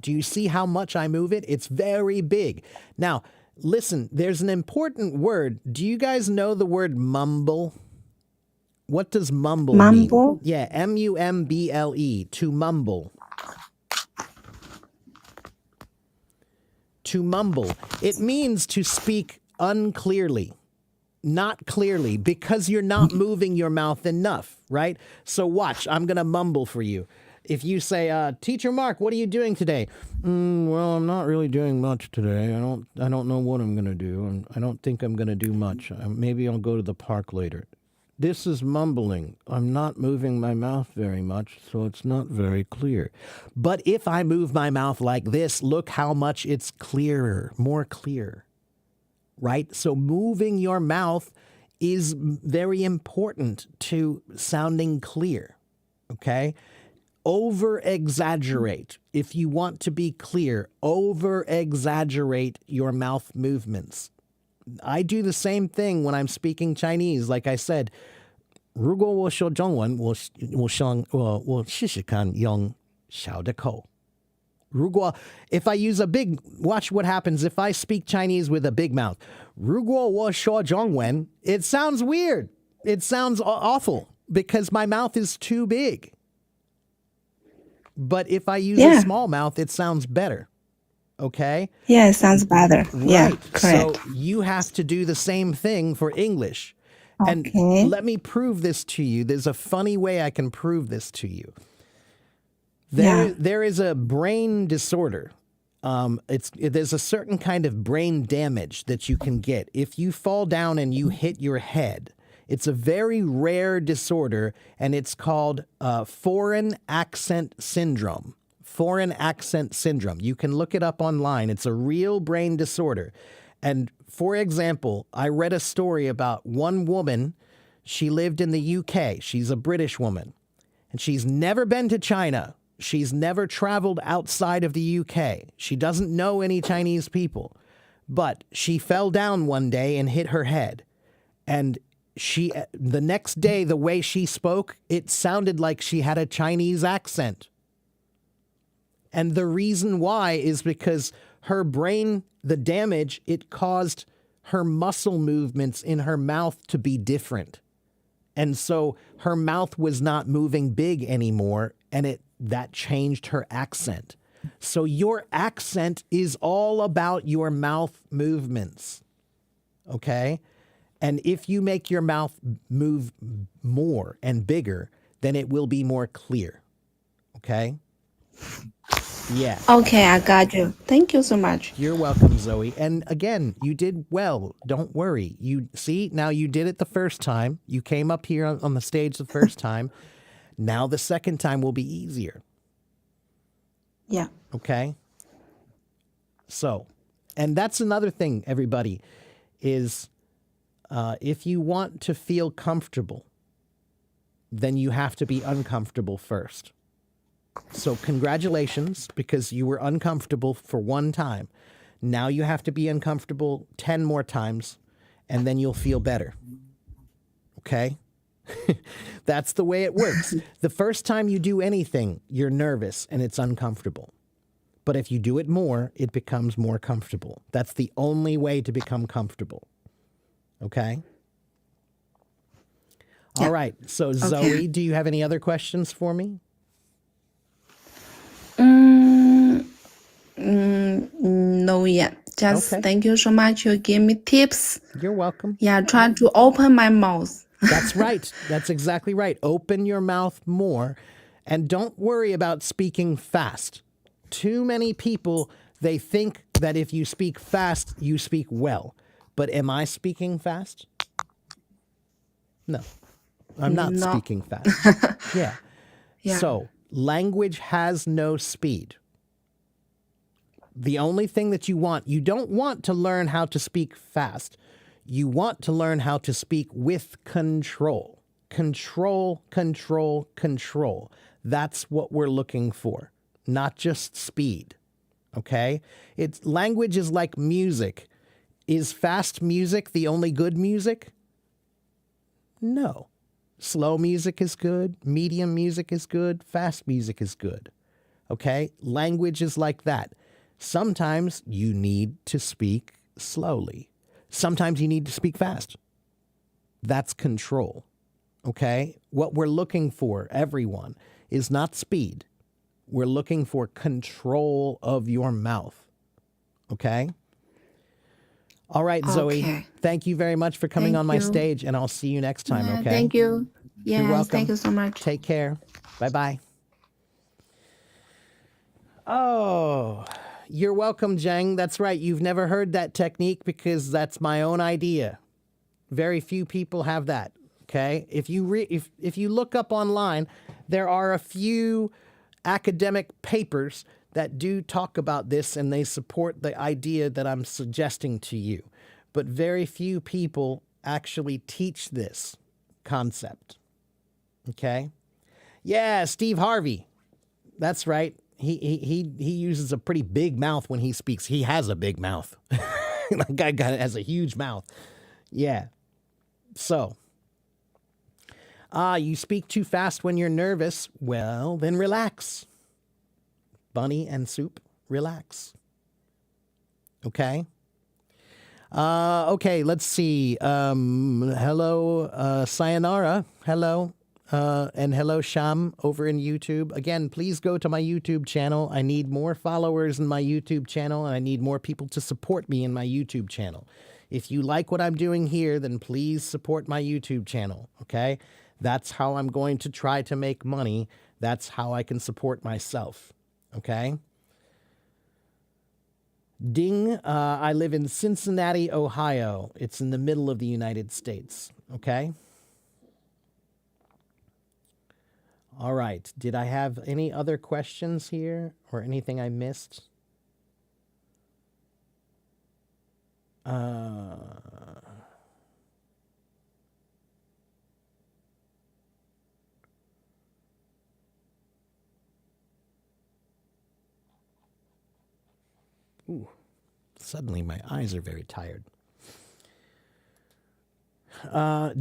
Do you see how much I move it? It's very big. Now, listen, there's an important word. Do you guys know the word mumble? What does mumble mean? Mumble? Yeah, M-U-M-B-L-E, to mumble. To mumble. It means to speak unclearly, not clearly, because you're not moving your mouth enough, right? So watch, I'm going to mumble for you. If you say, Teacher Mark, what are you doing today? Well, I'm not really doing much today. I don't know what I'm going to do, and I don't think I'm going to do much. Maybe I'll go to the park later. This is mumbling. I'm not moving my mouth very much, so it's not very clear. But if I move my mouth like this, look how much it's clearer, more clear, right? So moving your mouth is very important to sounding clear, okay? Over-exaggerate. If you want to be clear, over-exaggerate your mouth movements. I do the same thing when I'm speaking Chinese. Like I said, 如果我说中文，我试试看用小的口。If I use a big, watch what happens if I speak Chinese with a big mouth. 如果我说中文, it sounds weird. It sounds awful because my mouth is too big. But if I use a small mouth, it sounds better. Okay? Yeah, it sounds better. Yeah, Right. correct. So you have to do the same thing for English. And Okay. let me prove this to you. There's a funny way I can prove this to you. There is a brain disorder. There's a certain kind of brain damage that you can get if you fall down and you hit your head. It's a very rare disorder, and it's called foreign accent syndrome. Foreign accent syndrome. You can look it up online. It's a real brain disorder. And for example, I read a story about one woman. She lived in the UK. She's a British woman, and she's never been to China. She's never traveled outside of the UK. She doesn't know any Chinese people, but she fell down one day and hit her head. And the next day, the way she spoke, it sounded like she had a Chinese accent. And the reason why is because her brain, the damage, it caused her muscle movements in her mouth to be different. And so her mouth was not moving big anymore, and that changed her accent. So your accent is all about your mouth movements, okay? And if you make your mouth move more and bigger, then it will be more clear, okay? Yeah. Okay, I got you. Thank you so much. You're welcome, Zoe. And again, you did well. Don't worry. You see, now you did it the first time. You came up here on the stage the first time. Now the second time will be easier. Yeah. Okay? So, and that's another thing, everybody, is if you want to feel comfortable, then you have to be uncomfortable first. So congratulations, because you were uncomfortable for one time. Now you have to be uncomfortable 10 more times, and then you'll feel better. Okay? That's the way it works. The first time you do anything, you're nervous and it's uncomfortable. But if you do it more, it becomes more comfortable. That's the only way to become comfortable. Okay? All right. So, Zoe, do you have any other questions for me? No, yeah. Just Okay. thank you so much. You give me tips. You're welcome. Yeah, try to open my mouth. That's right. That's exactly right. Open your mouth more, and don't worry about speaking fast. Too many people, they think that if you speak fast, you speak well. But am I speaking fast? No, I'm not No. speaking fast. Yeah. Yeah. So language has no speed. The only thing that you don't want to learn how to speak fast. You want to learn how to speak with control. Control, control, control. That's what we're looking for, not just speed. Okay? Language is like music. Is fast music the only good music? No. Slow music is good, medium music is good, fast music is good. Okay? Language is like that. Sometimes you need to speak slowly. Sometimes you need to speak fast. That's control. Okay? What we're looking for, everyone, is not speed. We're looking for control of your mouth. Okay? All right, Zoe. Okay. Thank you very much for coming Thank on my you. stage, and I'll see you next time, Yeah, okay? thank you. Yes, welcome. thank you so much. Take care. Bye-bye. Oh, you're welcome, Zhang. That's right. You've never heard that technique because that's my own idea. Very few people have that. Okay. If you look up online, there are a few academic papers that do talk about this and they support the idea that I'm suggesting to you. But very few people actually teach this concept. Okay. Yeah, Steve Harvey. That's right. He uses a pretty big mouth when he speaks. He has a big mouth. That guy has a huge mouth. Yeah. So, you speak too fast when you're nervous. Well, then relax. Bunny and Soup, relax. Okay? Okay, let's see. Hello, Sayonara. Hello. And hello, Sham, over in YouTube. Again, please go to my YouTube channel. I need more followers in my YouTube channel, and I need more people to support me in my YouTube channel. If you like what I'm doing here, then please support my YouTube channel, okay? That's how I'm going to try to make money. That's how I can support myself, okay? Ding, I live in Cincinnati, Ohio. It's in the middle of the United States, okay? All right. Did I have any other questions here or anything I missed? Ooh, suddenly my eyes are very tired.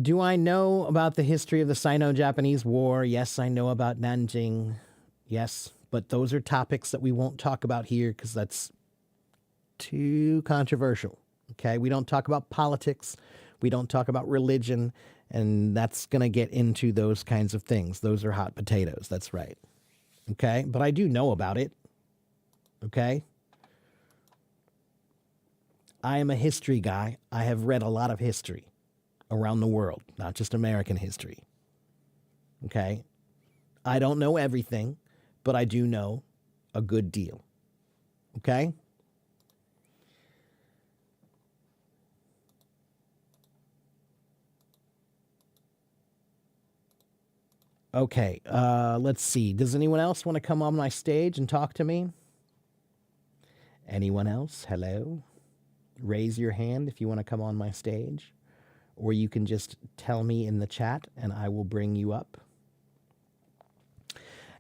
Do I know about the history of the Sino-Japanese War? Yes, I know about Nanjing. Yes, but those are topics that we won't talk about here because that's too controversial. Okay, we don't talk about politics. We don't talk about religion, and that's going to get into those kinds of things. Those are hot potatoes. That's right. Okay, but I do know about it. Okay. I am a history guy. I have read a lot of history around the world, not just American history. Okay? I don't know everything, but I do know a good deal. Okay? Okay, let's see. Does anyone else want to come on my stage and talk to me? Anyone else? Hello? Raise your hand if you want to come on my stage. Or you can just tell me in the chat and I will bring you up.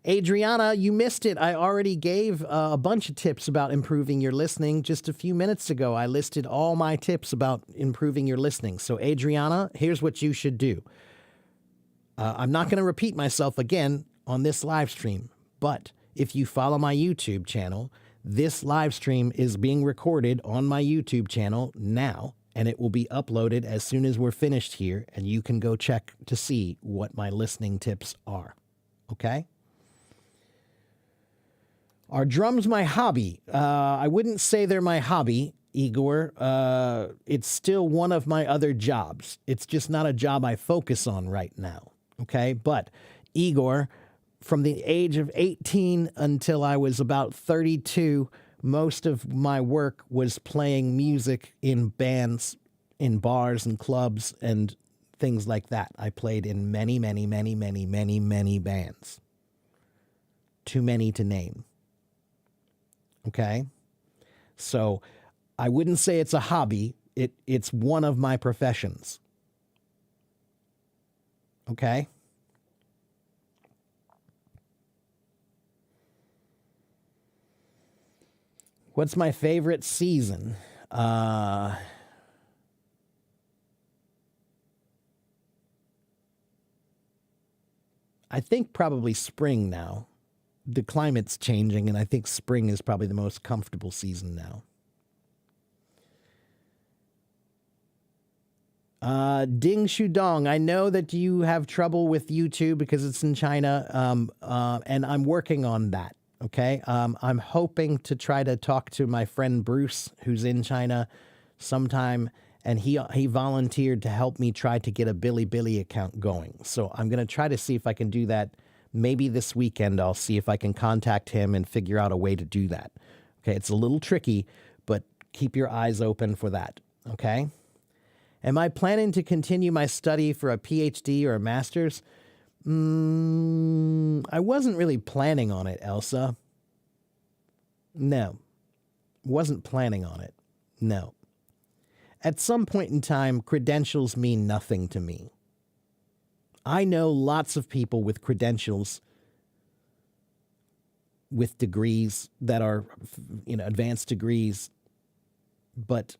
Adriana, you missed it. I already gave a bunch of tips about improving your listening just a few minutes ago. I listed all my tips about improving your listening. So Adriana, here's what you should do. I'm not going to repeat myself again on this live stream, but if you follow my YouTube channel, this live stream is being recorded on my YouTube channel now, and it will be uploaded as soon as we're finished here, and you can go check to see what my listening tips are. Okay? Are drums my hobby? I wouldn't say they're my hobby, Igor. It's still one of my other jobs. It's just not a job I focus on right now. Okay? But, Igor, from the age of 18 until I was about 32, most of my work was playing music in bands, in bars and clubs and things like that. I played in many, many, many, many, many, many bands. Too many to name. Okay? So I wouldn't say it's a hobby, It's one of my professions. Okay? What's my favorite season? I think probably spring now. The climate's changing, and I think spring is probably the most comfortable season now. Ding Shudong, I know that you have trouble with YouTube because it's in China, and I'm working on that. Okay, I'm hoping to try to talk to my friend Bruce, who's in China, sometime, and he volunteered to help me try to get a Bilibili account going. So I'm gonna try to see if I can do that. Maybe this weekend I'll see if I can contact him and figure out a way to do that. Okay, it's a little tricky, but keep your eyes open for that. Okay. Am I planning to continue my study for a PhD or a master's? I wasn't really planning on it, Elsa. No. Wasn't planning on it. No. At some point in time, credentials mean nothing to me. I know lots of people with credentials, with degrees that are, advanced degrees, but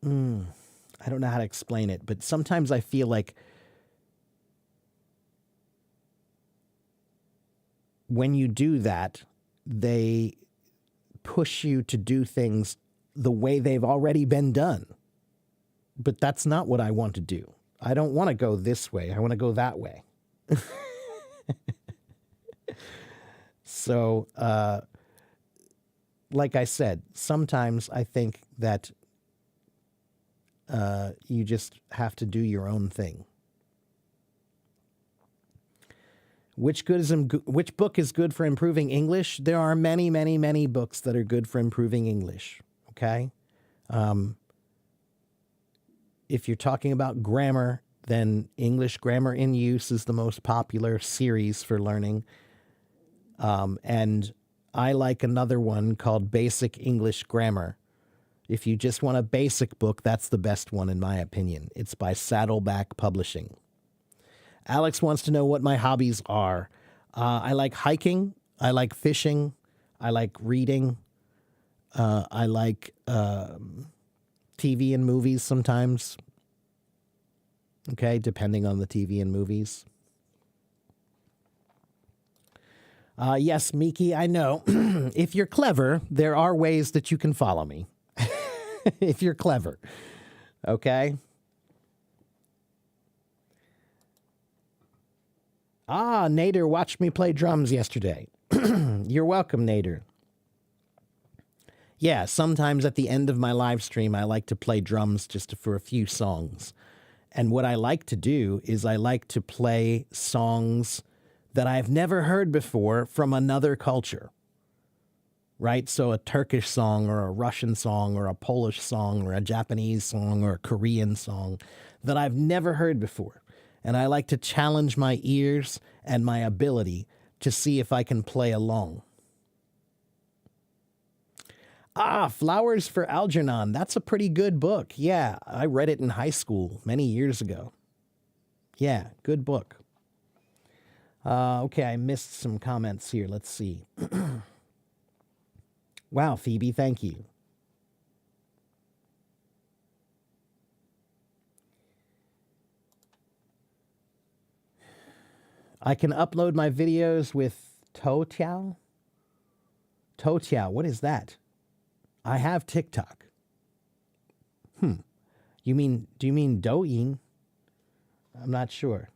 I don't know how to explain it, but sometimes I feel like when you do that, they push you to do things the way they've already been done. But that's not what I want to do. I don't want to go this way. I want to go that way. So, like I said, sometimes I think that you just have to do your own thing. Which book is good for improving English? There are many, many, many books that are good for improving English. Okay? If you're talking about grammar, then English Grammar in Use is the most popular series for learning. And I like another one called Basic English Grammar. If you just want a basic book, that's the best one in my opinion. It's by Saddleback Publishing. Alex wants to know what my hobbies are. I like hiking. I like fishing. I like reading. I like TV and movies sometimes. Okay, depending on the TV and movies. Yes, Miki, I know. If you're clever, there are ways that you can follow me. If you're clever. Okay? Nader watched me play drums yesterday. You're welcome, Nader. Yeah, sometimes at the end of my live stream, I like to play drums just for a few songs. And what I like to do is I like to play songs that I've never heard before from another culture. Right? So a Turkish song or a Russian song or a Polish song or a Japanese song or a Korean song that I've never heard before. And I like to challenge my ears and my ability to see if I can play along. Flowers for Algernon. That's a pretty good book. Yeah, I read it in high school many years ago. Yeah, good book. Okay, I missed some comments here. Let's see. Wow, Phoebe, thank you. I can upload my videos with Toutiao. Toutiao, what is that? I have TikTok. Do you mean Douyin? I'm not sure.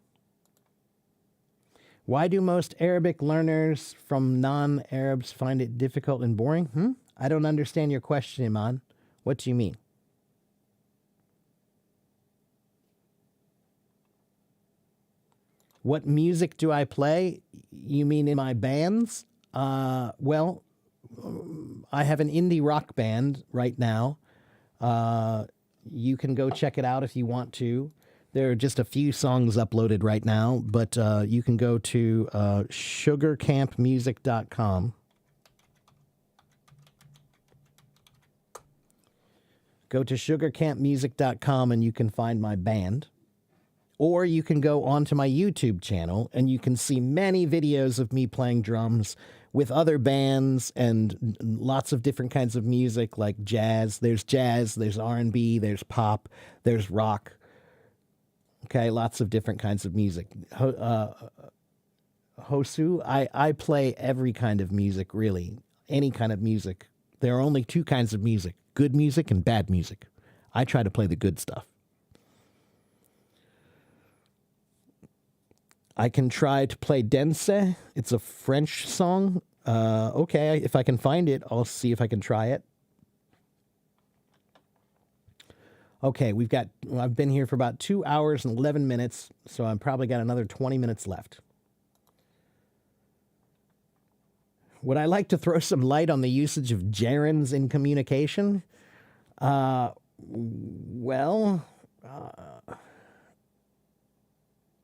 Why do most Arabic learners from non-Arabs find it difficult and boring? I don't understand your question, Iman. What do you mean? What music do I play? You mean in my bands? Well, I have an indie rock band right now. You can go check it out if you want to. There are just a few songs uploaded right now, but you can go to sugarcampmusic.com. Go to sugarcampmusic.com and you can find my band. Or you can go onto my YouTube channel and you can see many videos of me playing drums with other bands and lots of different kinds of music like jazz. There's R&B, there's pop, there's rock. Okay, lots of different kinds of music. Hosu, I play every kind of music, really. Any kind of music. There are only two kinds of music, good music and bad music. I try to play the good stuff. I can try to play Dense. It's a French song. Okay, if I can find it, I'll see if I can try it. Okay, I've been here for about 2 hours and 11 minutes, so I've probably got another 20 minutes left. Would I like to throw some light on the usage of gerunds in communication? Well,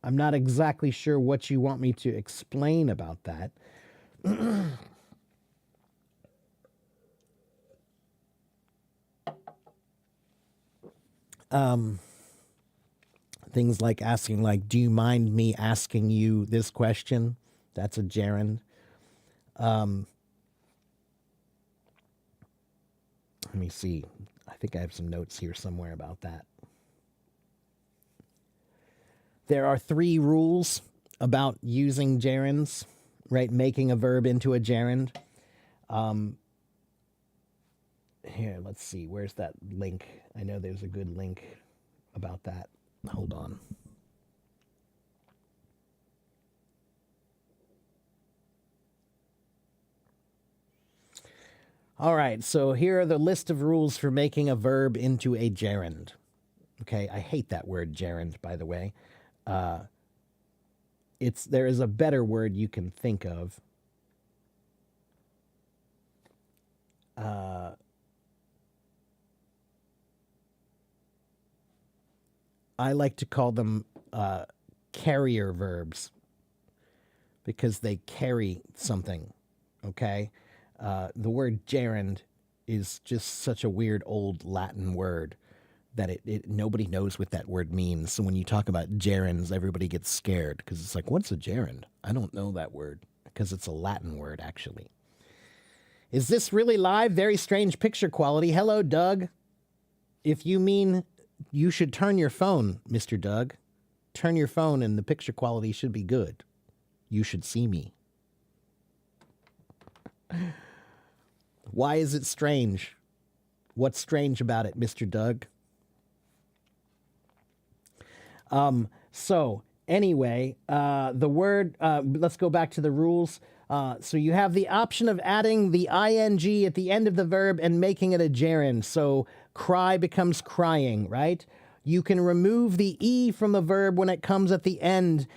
I'm not exactly sure what you want me to explain about that. Things like asking, like, do you mind me asking you this question? That's a gerund. Let me see. I think I have some notes here somewhere about that. There are 3 rules about using gerunds, right? Making a verb into a gerund. Here, let's see. Where's that link? I know there's a good link about that. Hold on. All right, so here are the list of rules for making a verb into a gerund. Okay, I hate that word gerund, by the way. There is a better word you can think of. I like to call them carrier verbs because they carry something, okay? The word gerund is just such a weird old Latin word that nobody knows what that word means. So when you talk about gerunds, everybody gets scared because it's like, what's a gerund? I don't know that word because it's a Latin word, actually. Is this really live? Very strange picture quality. Hello, Doug. If you mean you should turn your phone, Mr. Doug, turn your phone and the picture quality should be good. You should see me. Why is it strange? What's strange about it, Mr. Doug? So anyway, the word, let's go back to the rules. So you have the option of adding the ing at the end of the verb and making it a gerund. So cry becomes crying, right? You can remove the e from the verb when it comes at the end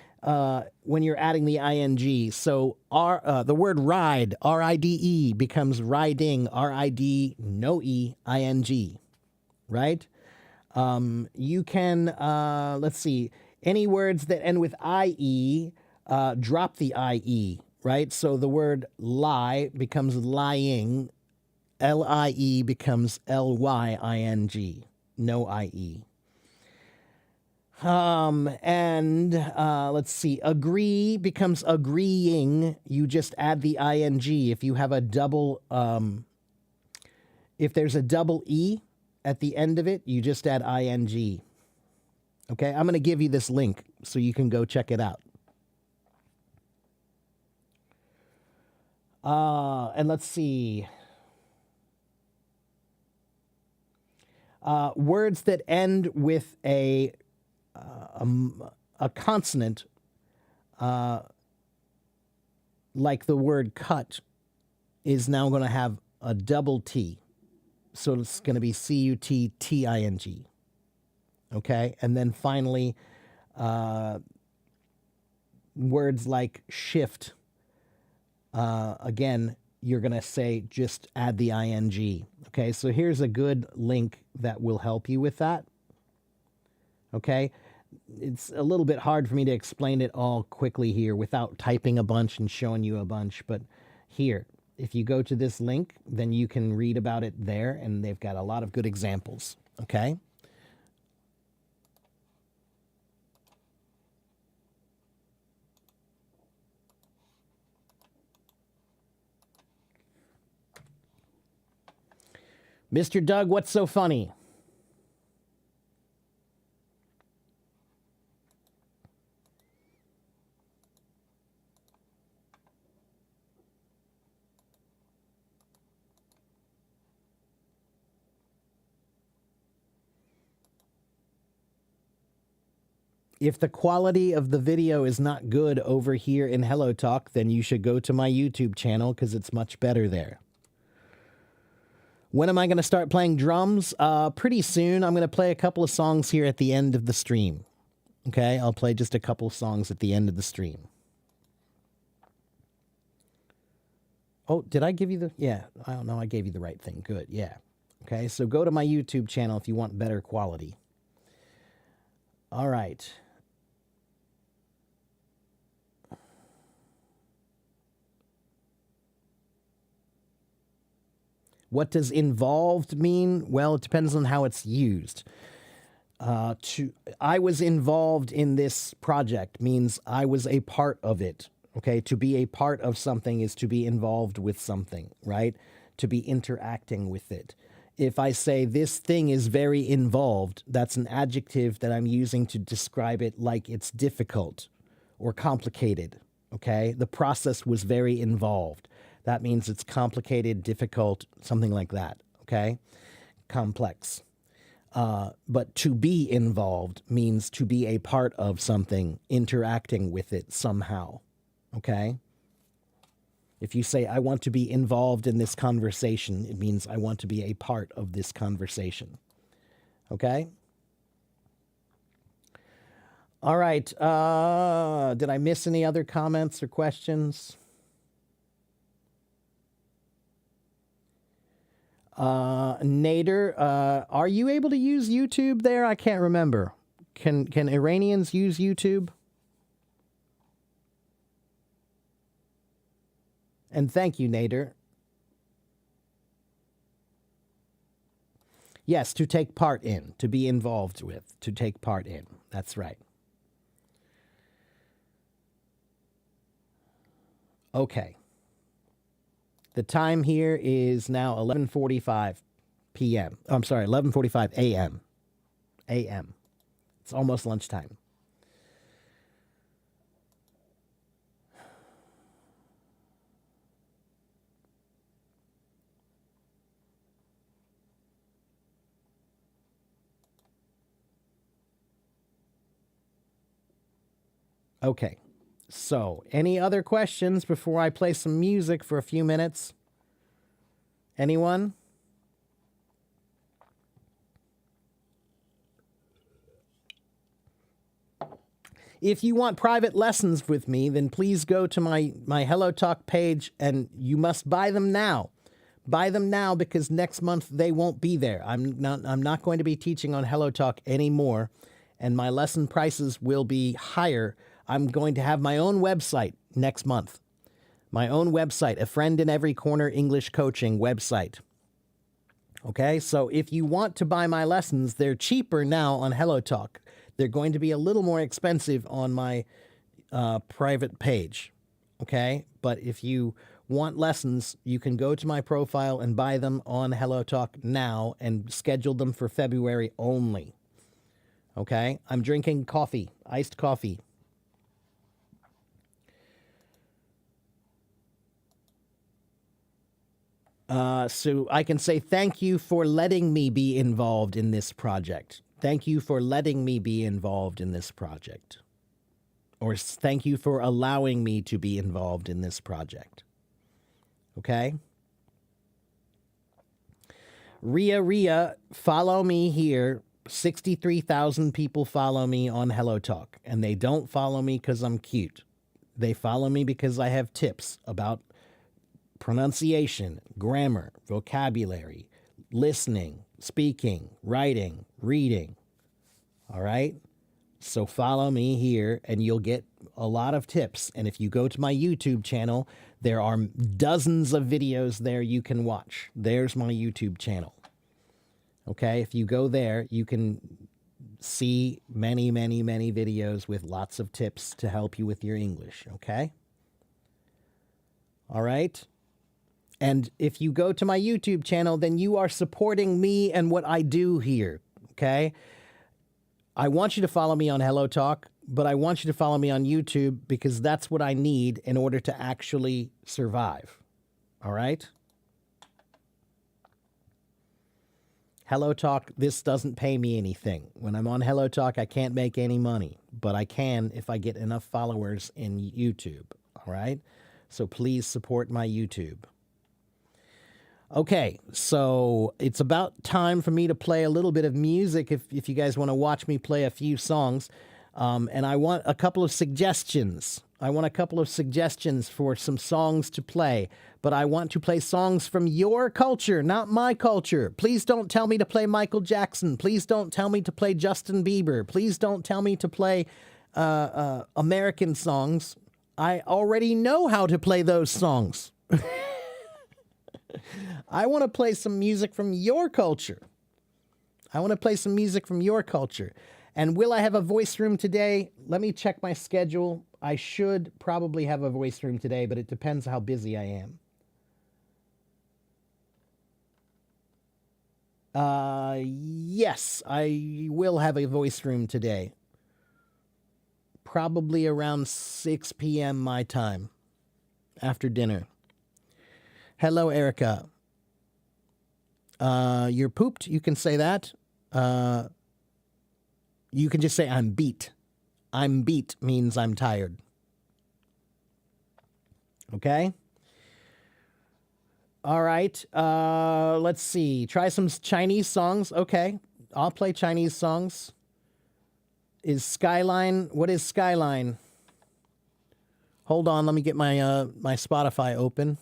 when you're adding the ing. So the word ride, R-I-D-E, becomes riding, R-I-D, no E, I-N-G, right? You can, let's see, any words that end with I-E, drop the I-E, right? So the word lie becomes lying, L-I-E becomes L-Y-I-N-G, no I-E. Let's see, agree becomes agreeing. You just add the ing. If you have a double, if there's a double E at the end of it, you just add ing. Okay, I'm going to give you this link so you can go check it out. And let's see. Words that end with a consonant, like the word cut, is now going to have a double T. So it's going to be C-U-T-T-I-N-G. Okay? And then finally, words like shift, again, you're going to say just add the ing. Okay? So here's a good link that will help you with that. Okay? It's a little bit hard for me to explain it all quickly here without typing a bunch and showing you a bunch, but here, if you go to this link, then you can read about it there, and they've got a lot of good examples. Okay? Mr. Doug, what's so funny? If the quality of the video is not good over here in Hello Talk, then you should go to my YouTube channel because it's much better there. When am I going to start playing drums? Pretty soon. I'm going to play a couple of songs here at the end of the stream. Okay, I'll play just a couple of songs at the end of the stream. Oh, did I give you the... Yeah, I don't know. I gave you the right thing. Good, yeah. Okay, so go to my YouTube channel if you want better quality. All right. What does involved mean? Well, it depends on how it's used. I was involved in this project means I was a part of it. Okay, to be a part of something is to be involved with something, right? To be interacting with it. If I say this thing is very involved, that's an adjective that I'm using to describe it like it's difficult or complicated. Okay, the process was very involved. That means it's complicated, difficult, something like that, okay? Complex. But to be involved means to be a part of something, interacting with it somehow, okay? If you say, I want to be involved in this conversation, it means I want to be a part of this conversation, okay? All right. Did I miss any other comments or questions? Nader, are you able to use YouTube there? I can't remember. Can Iranians use YouTube? And thank you, Nader. Yes, to take part in, to be involved with, to take part in. That's right. Okay. The time here is now 11:45 p.m. I'm sorry, 11:45 a.m. a.m. It's almost lunchtime. Okay. So, any other questions before I play some music for a few minutes? Anyone? If you want private lessons with me, then please go to my Hello Talk page, and you must buy them now. Buy them now because next month they won't be there. I'm not going to be teaching on Hello Talk anymore, and my lesson prices will be higher. I'm going to have my own website next month. My own website, A Friend in Every Corner English Coaching website. Okay, so if you want to buy my lessons, they're cheaper now on Hello Talk. They're going to be a little more expensive on my private page. Okay, but if you want lessons, you can go to my profile and buy them on Hello Talk now and schedule them for February only. Okay, I'm drinking coffee, iced coffee. So I can say thank you for letting me be involved in this project. Thank you for letting me be involved in this project. Or thank you for allowing me to be involved in this project. Okay? Ria, follow me here. 63,000 people follow me on Hello Talk. And they don't follow me because I'm cute. They follow me because I have tips about pronunciation, grammar, vocabulary, listening, speaking, writing, reading. All right? So follow me here and you'll get a lot of tips. And if you go to my YouTube channel, there are dozens of videos there you can watch. There's my YouTube channel. Okay, if you go there, you can see many, many, many videos with lots of tips to help you with your English. Okay? All right? And if you go to my YouTube channel, then you are supporting me and what I do here. Okay? I want you to follow me on Hello Talk, but I want you to follow me on YouTube because that's what I need in order to actually survive. All right? Hello Talk, this doesn't pay me anything. When I'm on Hello Talk, I can't make any money, but I can if I get enough followers in YouTube. All right? So please support my YouTube. Okay, so it's about time for me to play a little bit of music if you guys want to watch me play a few songs. And I want a couple of suggestions. I want a couple of suggestions for some songs to play. But I want to play songs from your culture, not my culture. Please don't tell me to play Michael Jackson. Please don't tell me to play Justin Bieber. Please don't tell me to play American songs. I already know how to play those songs. I want to play some music from your culture. I want to play some music from your culture. And will I have a voice room today? Let me check my schedule. I should probably have a voice room today, but it depends how busy I am. Yes, I will have a voice room today. Probably around 6 p.m. my time, after dinner. Hello, Erica. You're pooped. You can say that. You can just say, I'm beat. I'm beat means I'm tired. Okay? All right. Let's see. Try some Chinese songs. Okay. I'll play Chinese songs. Is Skyline... What is Skyline? Hold on. Let me get my my Spotify open.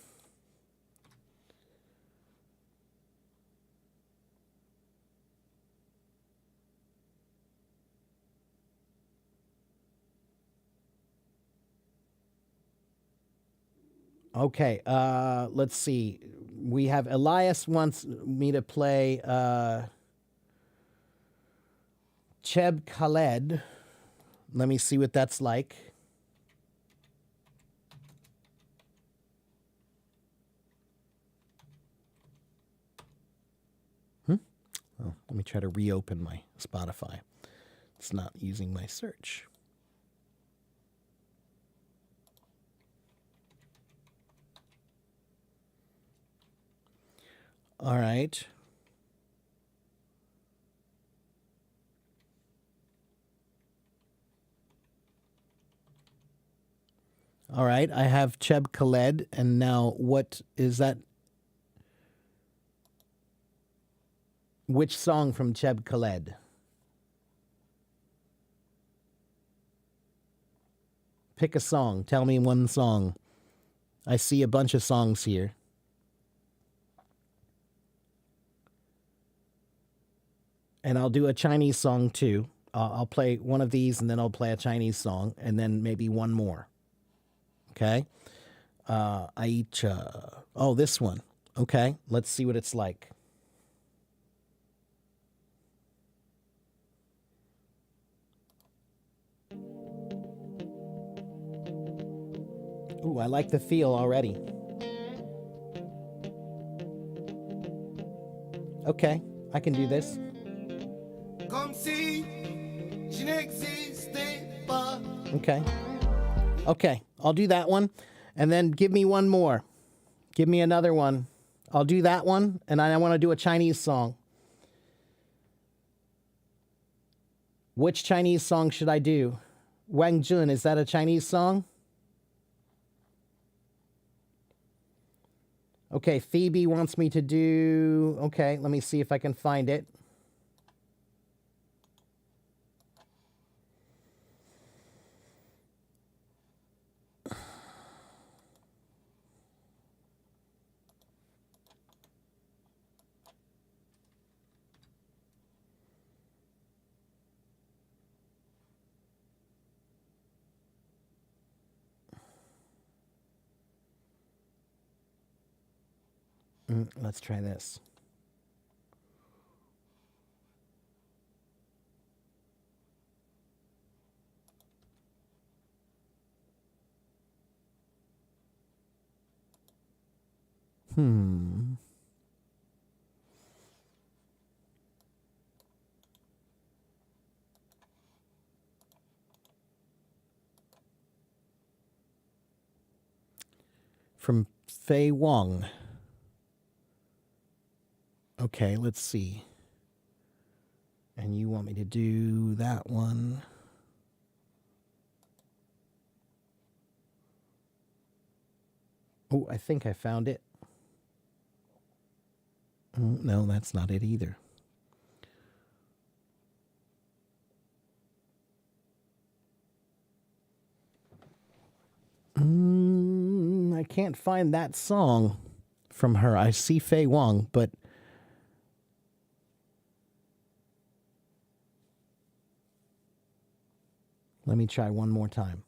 Okay, let's see. We have Elias wants me to play Cheb Khaled. Let me see what that's like. Oh, let me try to reopen my Spotify. It's not using my search. All right. All right, I have Cheb Khaled, and now what is that? Which song from Cheb Khaled? Pick a song. Tell me one song. I see a bunch of songs here. And I'll do a Chinese song too. I'll play one of these and then I'll play a Chinese song and then maybe one more. Okay? Aicha. Oh, this one. Okay, let's see what it's like. Ooh, I like the feel already. Okay, I can do this. Okay. Okay, I'll do that one. And then give me one more. Give me another one. I'll do that one, and I want to do a Chinese song. Which Chinese song should I do? Wang Jun, is that a Chinese song? Okay, Phoebe wants me to do... Okay, let me see if I can find it. Let's try this. From Fei Wong. Okay, let's see. And you want me to do that one? Oh, I think I found it. Oh, no, that's not it either. I can't find that song from her. I see Fei Wong, but let me try one more time.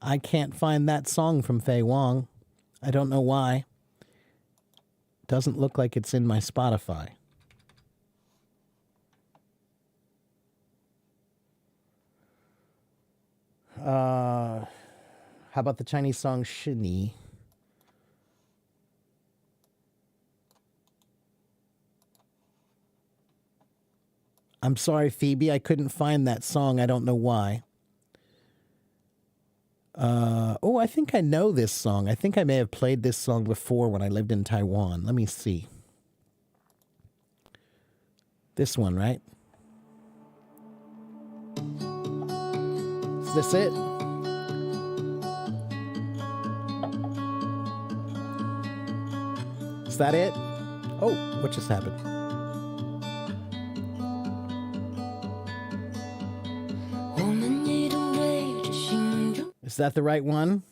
I can't find that song from Fei Wong. I don't know why. Doesn't look like it's in my Spotify. How about the Chinese song Shini? I'm sorry, Phoebe. I couldn't find that song. I don't know why. Oh, I think I know this song. I think I may have played this song before when I lived in Taiwan. Let me see. This one, right? Is this it? Is that it? Oh, what just happened? Is that the right one?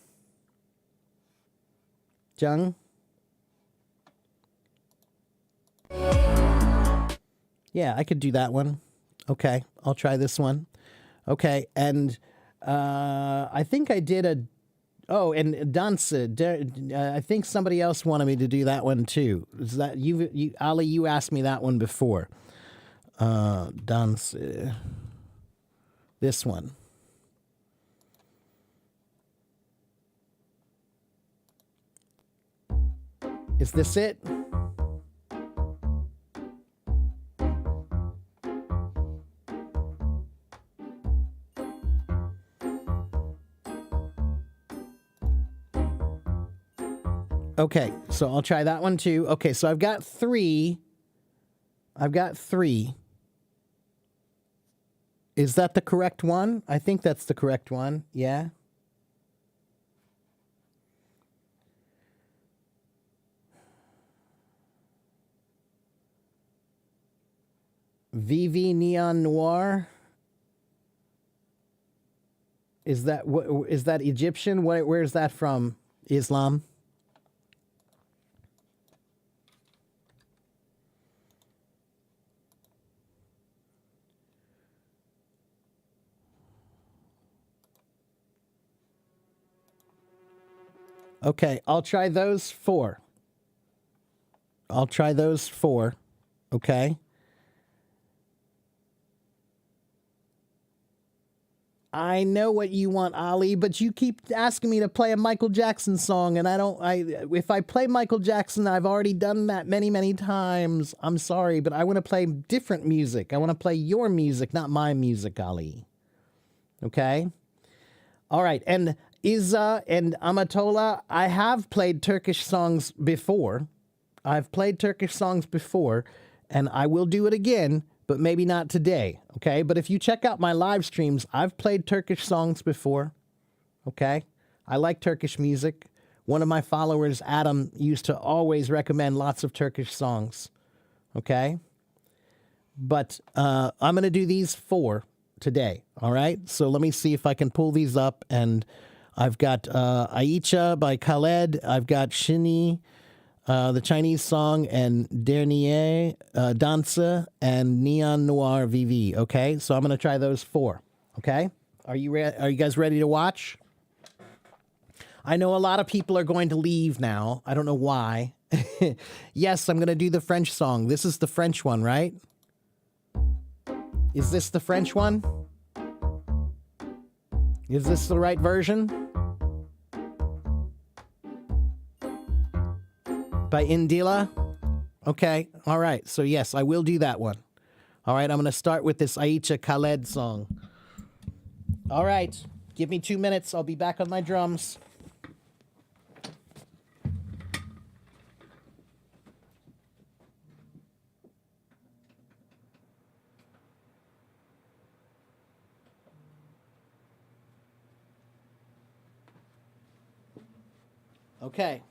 Jung? Yeah, I could do that one. Okay, I'll try this one. Okay, and I think I did a... Oh, and dance. I think somebody else wanted me to do that one too. Is that you Ali? You asked me that one before. Dance. This one. Is this it? Okay, so I'll try that one too. Okay, so I've got three. Is that the correct one? I think that's the correct one. Yeah. VV Neon Noir. Is that Egyptian? Where is that from? Islam? Okay, I'll try those four. Okay. I know what you want, Ali, but you keep asking me to play a Michael Jackson song, and if I play Michael Jackson, I've already done that many, many times. I'm sorry, but I want to play different music. I want to play your music, not my music, Ali. Okay? All right, and Iza and Amatola, I have played Turkish songs before. And I will do it again, but maybe not today, okay? But if you check out my live streams, I've played Turkish songs before, okay? I like Turkish music. One of my followers, Adam, used to always recommend lots of Turkish songs. Okay? But I'm going to do these 4 today. All right? So let me see if I can pull these up. And I've got Aisha by Khaled. I've got Shini, the Chinese song, and Dernier Danse, and Neon Noir VV. Okay? So I'm going to try those 4. Okay? Are you guys ready to watch? I know a lot of people are going to leave now. I don't know why. Yes, I'm going to do the French song. This is the French one, right? Is this the French one? Is this the right version? By Indila? Okay, all right. So yes, I will do that one. All right, I'm going to start with this Aisha Khaled song. All right, give me 2 minutes. I'll be back on my drums. Okay.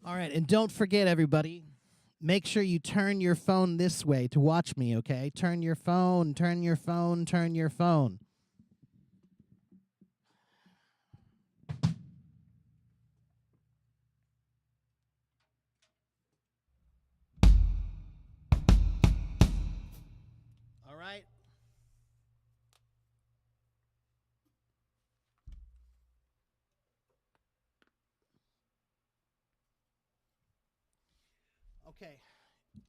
All right, and don't forget, everybody, make sure you turn your phone this way to watch me, okay? Turn your phone, turn your phone, turn your phone. All right. Okay.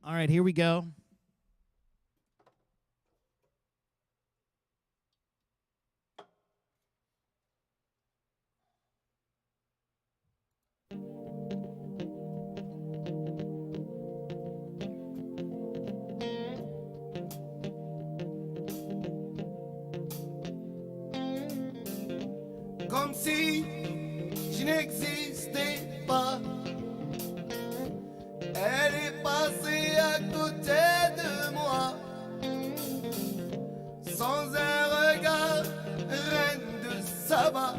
All right, here we go. Comme si je n'existais pas. Elle est passée à côté de moi, sans un regard, reine de Saba.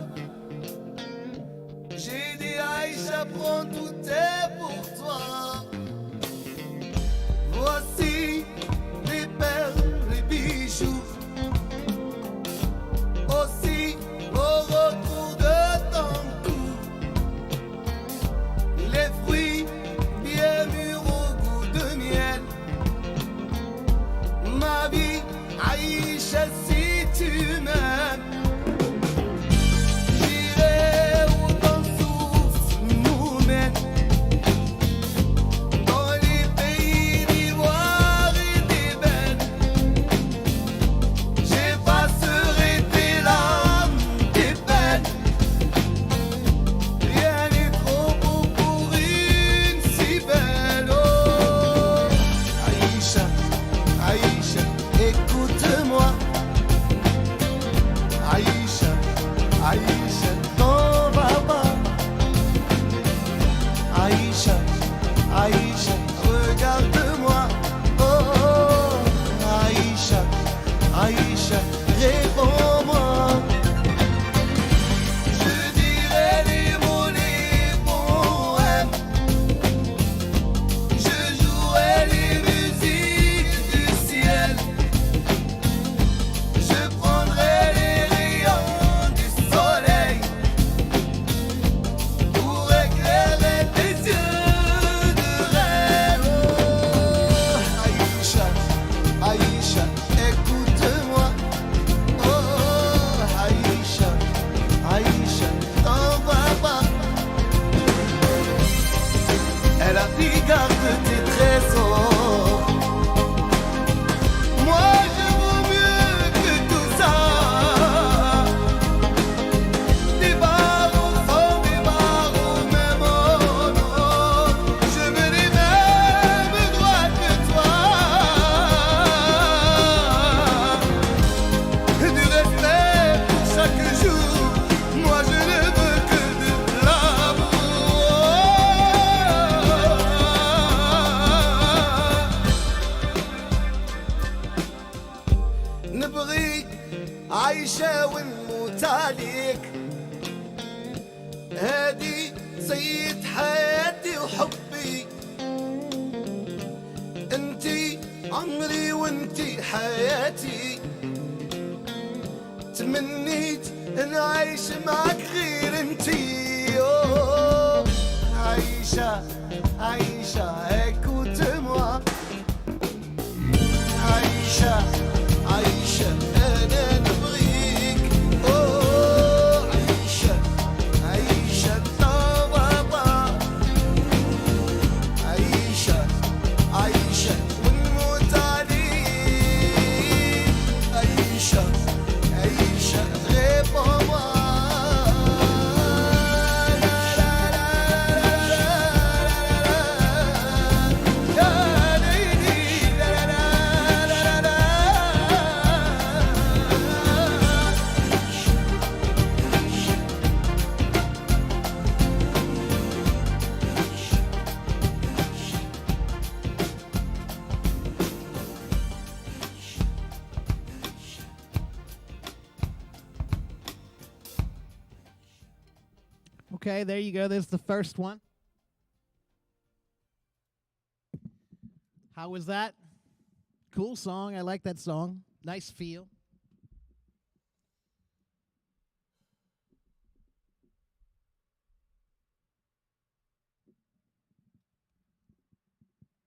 J'ai dit Aïcha, prends tout est pour toi. Voici les perles, les bijoux, aussi au retour de ton cou, les fruits bien mûrs au goût de miel. Ma vie, Aïcha, si tu m'aimes, j'irai où ton souffle nous mène, dans les pays d'ivoire et d'ébène. J'effacerai tes larmes, tes peines. Rien n'est trop beau pour une si belle. Oh, Aïcha, Aïcha, écoute-moi. Aïcha, Aïcha, t'en vas pas. Aïcha, Aïcha, regarde. regarde tes trésors. Moi je vaux mieux que tout ça. Des barreaux sans des barreaux, même oh, je veux les mêmes droits que toi. Du respect pour chaque jour, moi je ne veux que de l'amour. نبغيك عايشة ونموت عليك، هادي سيد حياتي وحبي، انتي عمري وانتي حياتي. تمنيت نعيش معك غير انتي. أوه، عايشة عايشة écoute moi. عايشة عايشة أنا نبغيك. أوه، عايشة عايشة طبطة. عايشة عايشة ونموت عليك. عايشة عايشة غير بابا. يا ليلي لا لا لا لا لا لا. Okay, there you go. There's the first one. How was that? Cool song. I like that song. Nice feel.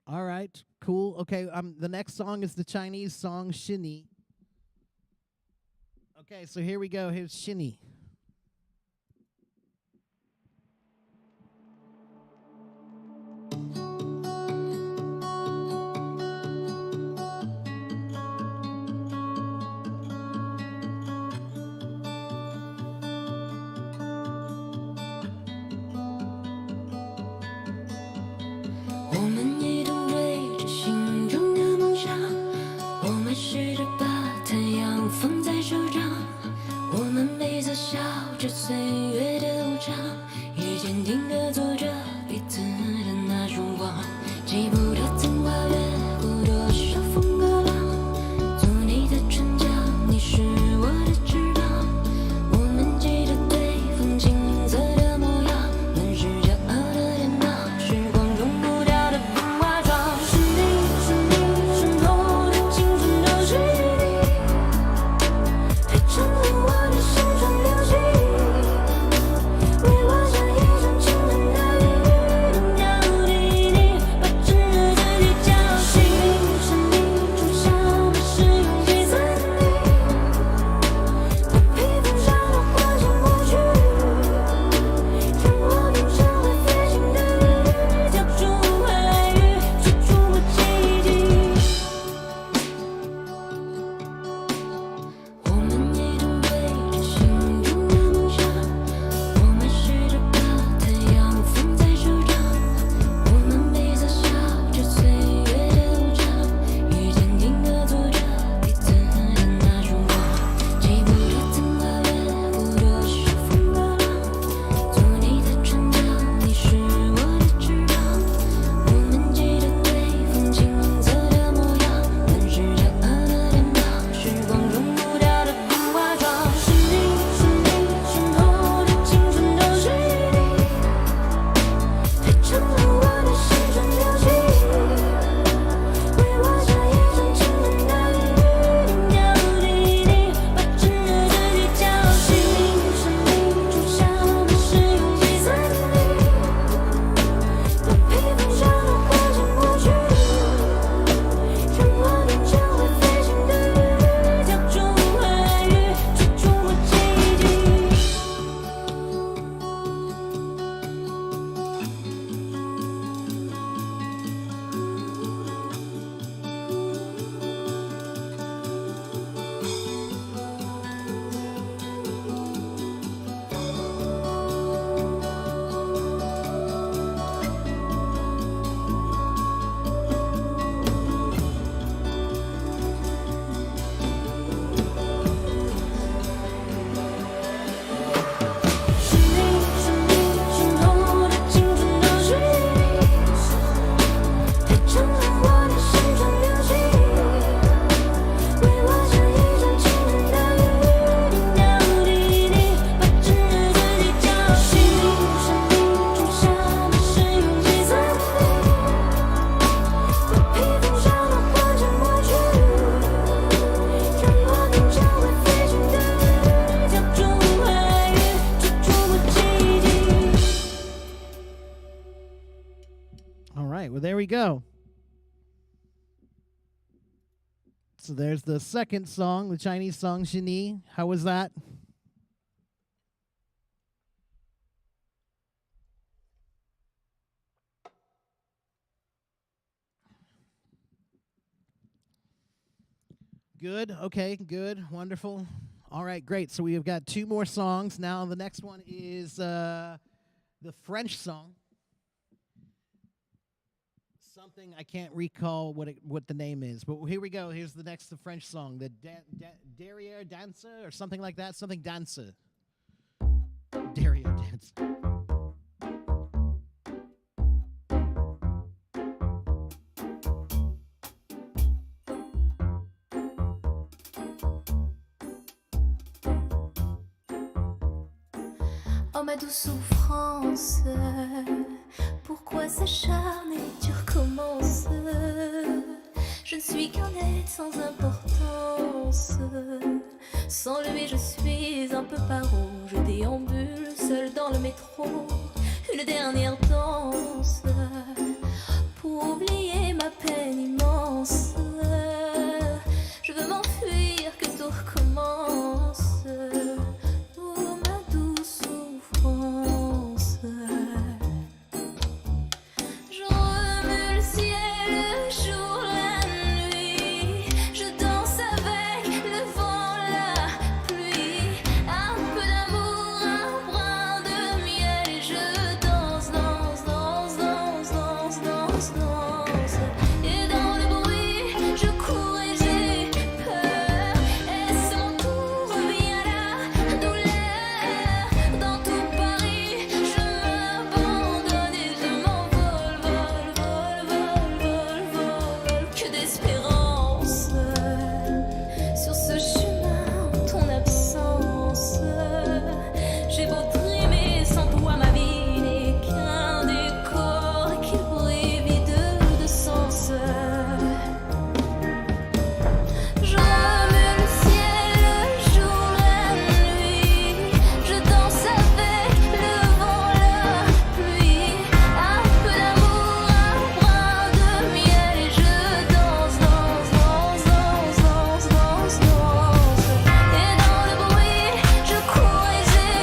All right, cool. Okay, the next song is the Chinese song Shini. Okay, so here we go. Here's Shini. All right, well, there we go. So there's the second song, the Chinese song, Xini. How was that? Good. Okay, good. Wonderful. All right, great. So we have got two more songs. Now the next one is the French song. Something I can't recall what the name is, but here we go. Here's the French song, the Derrière Dancer or something like that. Something Dancer. Derrière Dancer. Oh ma douce souffrance, pourquoi s'acharner, tu recommences. Je ne suis qu'un être sans importance. Sans lui je suis un peu paro. Je déambule seul dans le métro. Une dernière danse pour oublier ma peine immense. Je veux m'enfuir, que tout recommence. Oh ma douce souffrance. Je remue le ciel, le jour, la nuit. Je danse avec le vent, la pluie. Un peu d'amour, un brin de miel. Et je danse, danse, danse, danse, danse, danse, danse. Et dans le bruit, je cours et j'ai peur. Et c'est mon tour, revient la douleur. Dans tout Paris, je m'abandonne et je m'envole, vol, vol, vol, vol, vol. Que d'espérance sur ce chemin en ton absence. J'ai beau trimer sans toi, ma vie n'est qu'un décor qui brille vide de sens. Je remue le ciel, le jour, la nuit. Je danse avec le vent, la pluie. Un peu d'amour, un brin de miel. Et je danse, danse, danse, danse, danse, danse, danse. Et dans le bruit, je cours et j'ai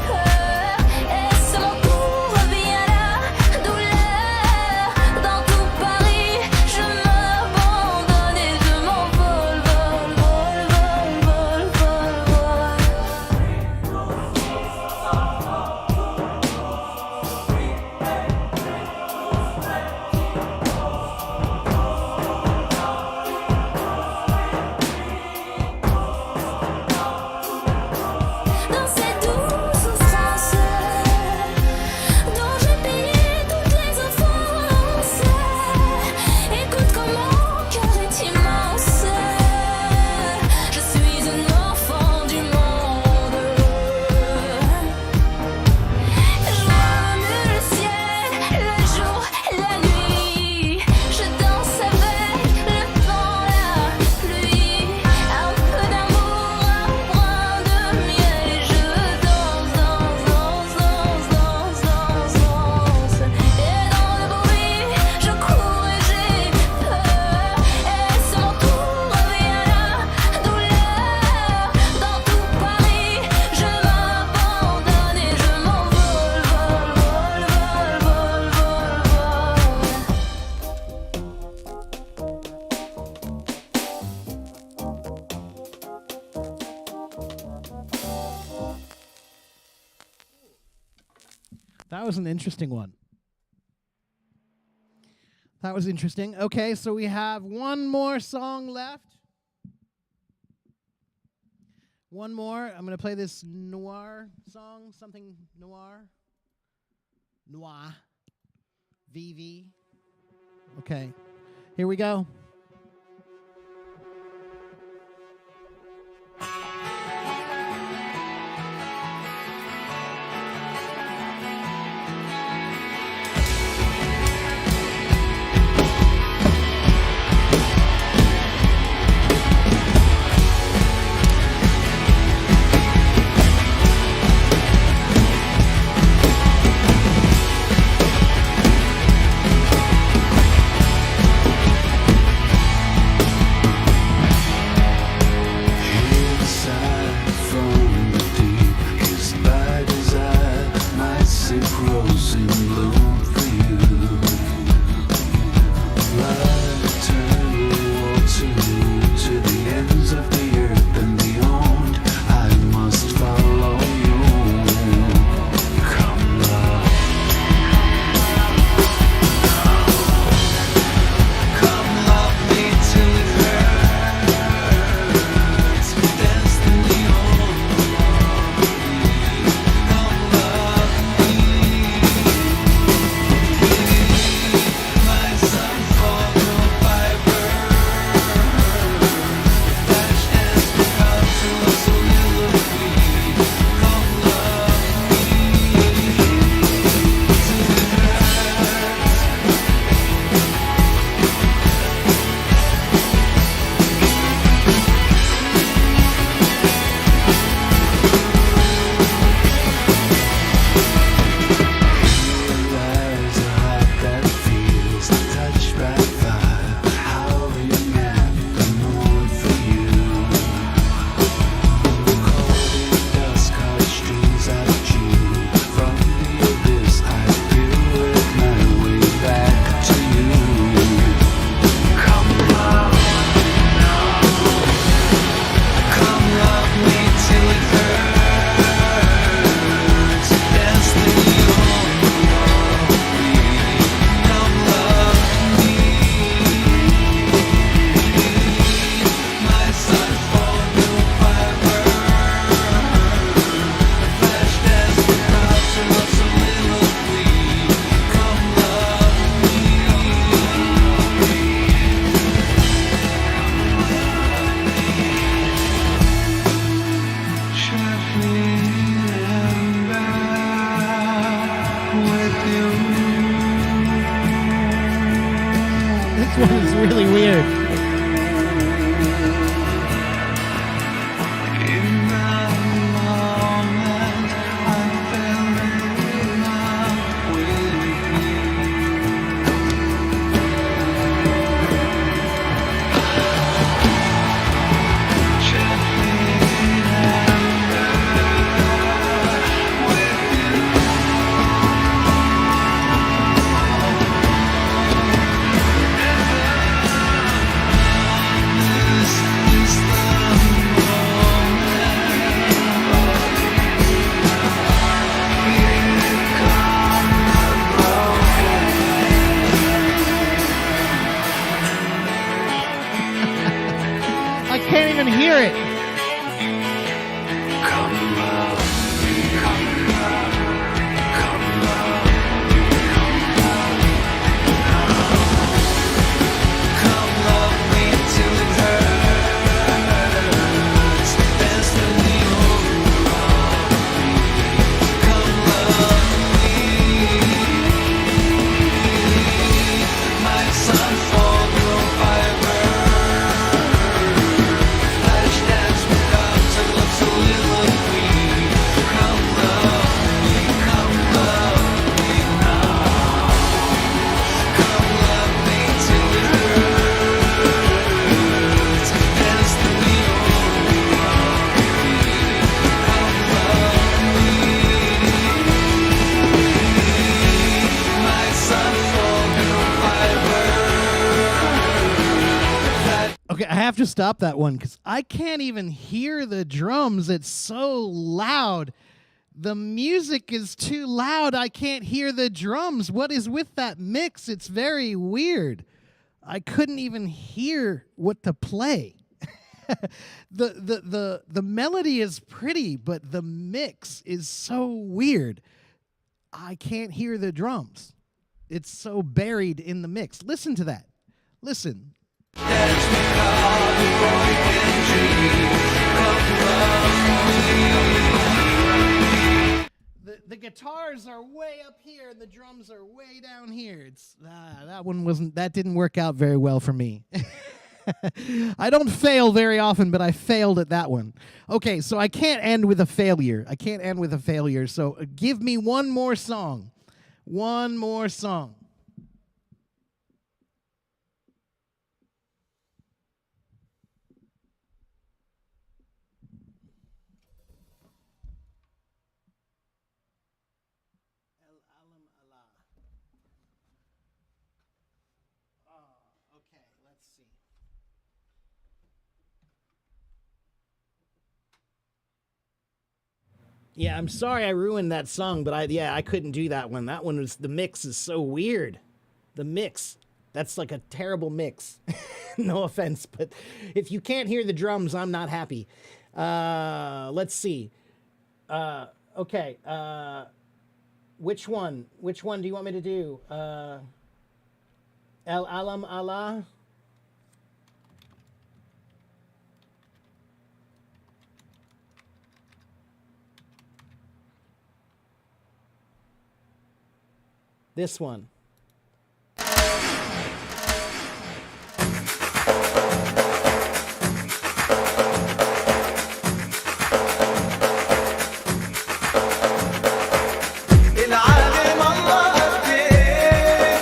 peur. Et c'est mon tour, revient la douleur. Dans tout Paris, je m'abandonne et je m'envole, vol, vol, vol, vol, vol, vol. Dans cette douce souffrance dont j'ai payé toutes les offenses. Écoute comme mon cœur est immense. Je suis un enfant du monde. Je remue le ciel, le jour, la nuit. Je danse avec le vent, la pluie. Un peu d'amour, un brin de miel. Et je danse, danse, danse, danse, danse, danse, danse. Et dans le bruit, je cours et j'ai peur. Et c'est mon tour, revient la douleur. Dans tout Paris, je m'abandonne et je m'envole, vol, vol, vol, vol, vol, vol. That was an interesting one. That was interesting. Okay, so we have one more song left. One more. I'm going to play this noir song, something noir. Noir. VV. Okay, here we go. Je This one is really weird. In that moment, I fell in love with you. I can't even hear it. Okay, I have to stop that one because I can't even hear the drums. It's so loud. The music is too loud. I can't hear the drums. What is with that mix? It's very weird. I couldn't even hear what to play. The melody is pretty, but the mix is so weird. I can't hear the drums. It's so buried in the mix. Listen to that. Listen. The guitars are way up here and the drums are way down here. It's that didn't work out very well for me. I don't fail very often, but I failed at that one. Okay, so I can't end with a failure. So give me one more song. One more song. Okay, let's see. Yeah, I'm sorry I ruined that song, but I couldn't do that one. That one was, the mix is so weird. The mix, that's like a terrible mix. No offense, but if you can't hear the drums, I'm not happy. Let's see. Okay. Which one? Which one do you want me to do? El Alam Allah? This one. العالم الله قد ايه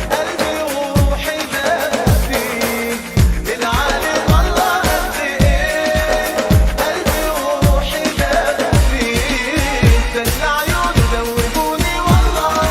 قلبي وروحي داب فيه العالم الله قد ايه قلبي وروحي داب فيه كل عيونه دوبوني والله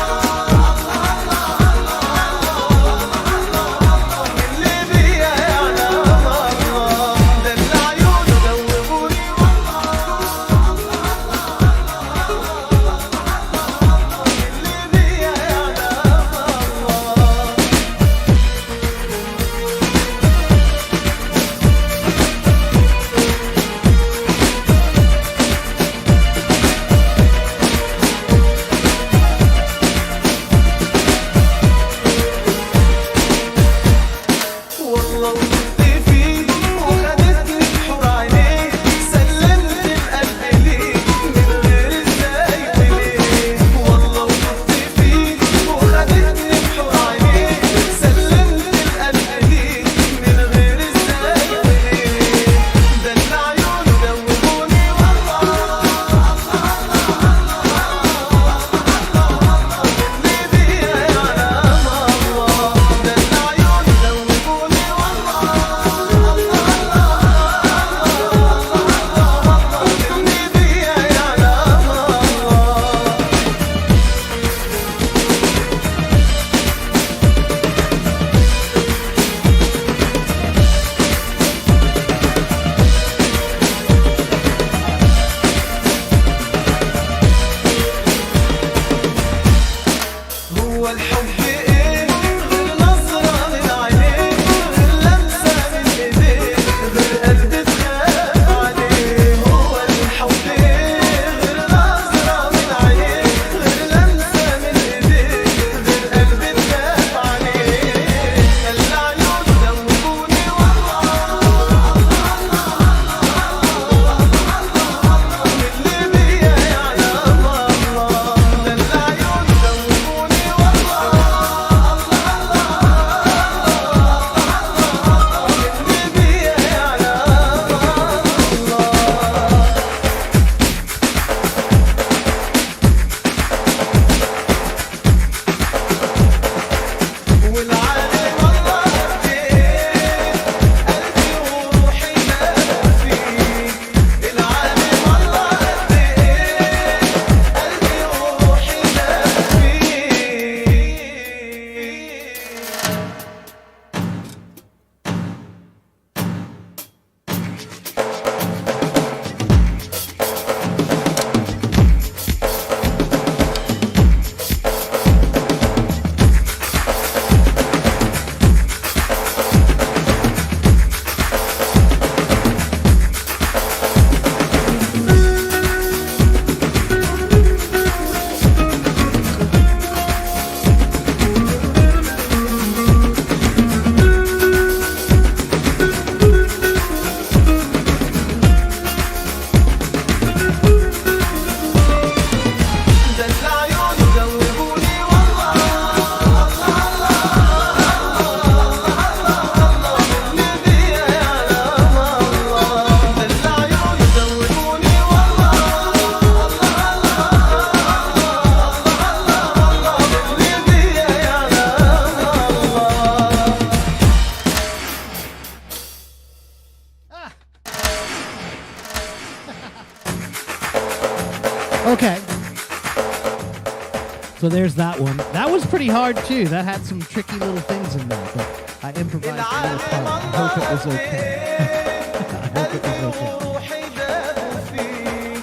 So there's that one. That was pretty hard too. That had some tricky little things in there, but I improvised a little fun. I hope it was okay. I hope it was okay. روحي دافوا فيه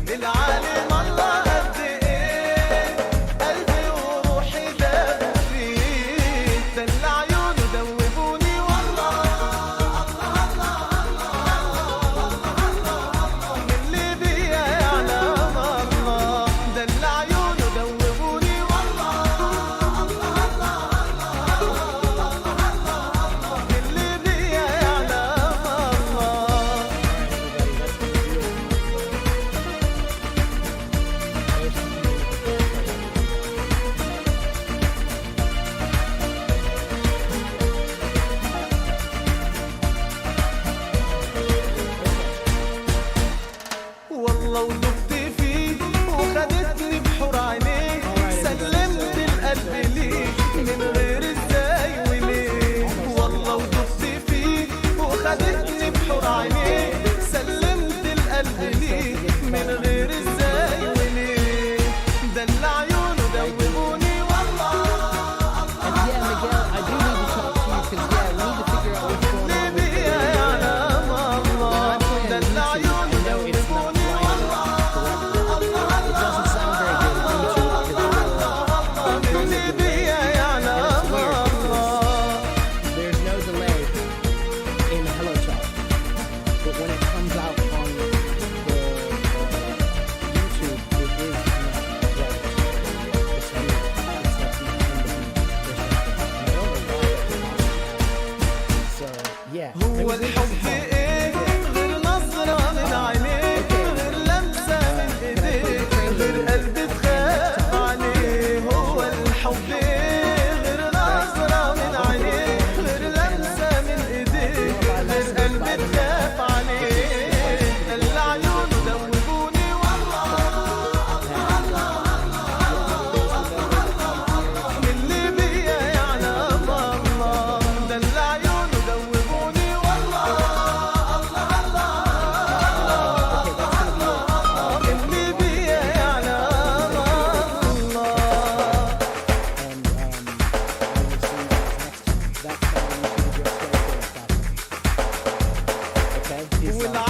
للعالم الله قد ايه قلبي وروحي دافوا فيه دل عيونه دوبوني والله اللي بيا يعلم الله دل عيونه دوبوني والله اللي بيا يعلم الله والله ودبت فيه وخدتني بحور عينيه سلمت القلب ليه من غير ازاي وليه والله ودبت فيه وخدتني بحور عينيه سلمت القلب ليه من غير ازاي وليه دل عيونه دوبوني والله And yeah, Miguel, I do need to talk to you because yeah, we need to figure out what's going اللي on with بيا يعلم الله دل عيونه I know it's not دوبوني lined up correctly. It doesn't sound very good on YouTube because اللي بيا يعلم الله there's no delay in Hello Talk. But when it comes out on the YouTube, it is not right. It's weird. It's like behind the beat or something. And I don't know why that's possible. So, yeah. هو الحب ايه غير نظرة من عينيك غير لمسة من ايديك غير قلب تخاف عليه هو الحب ايه غير نظرة من عينيك غير لمسة من ايديك غير قلب تخاف عليه دل عيونه دوبوني والله اللي بيا يعلم الله دل عيونه دوبوني والله اللي بيا يعلم الله And I will see you guys next time. That's how you should address Thursday. Okay? Peace out.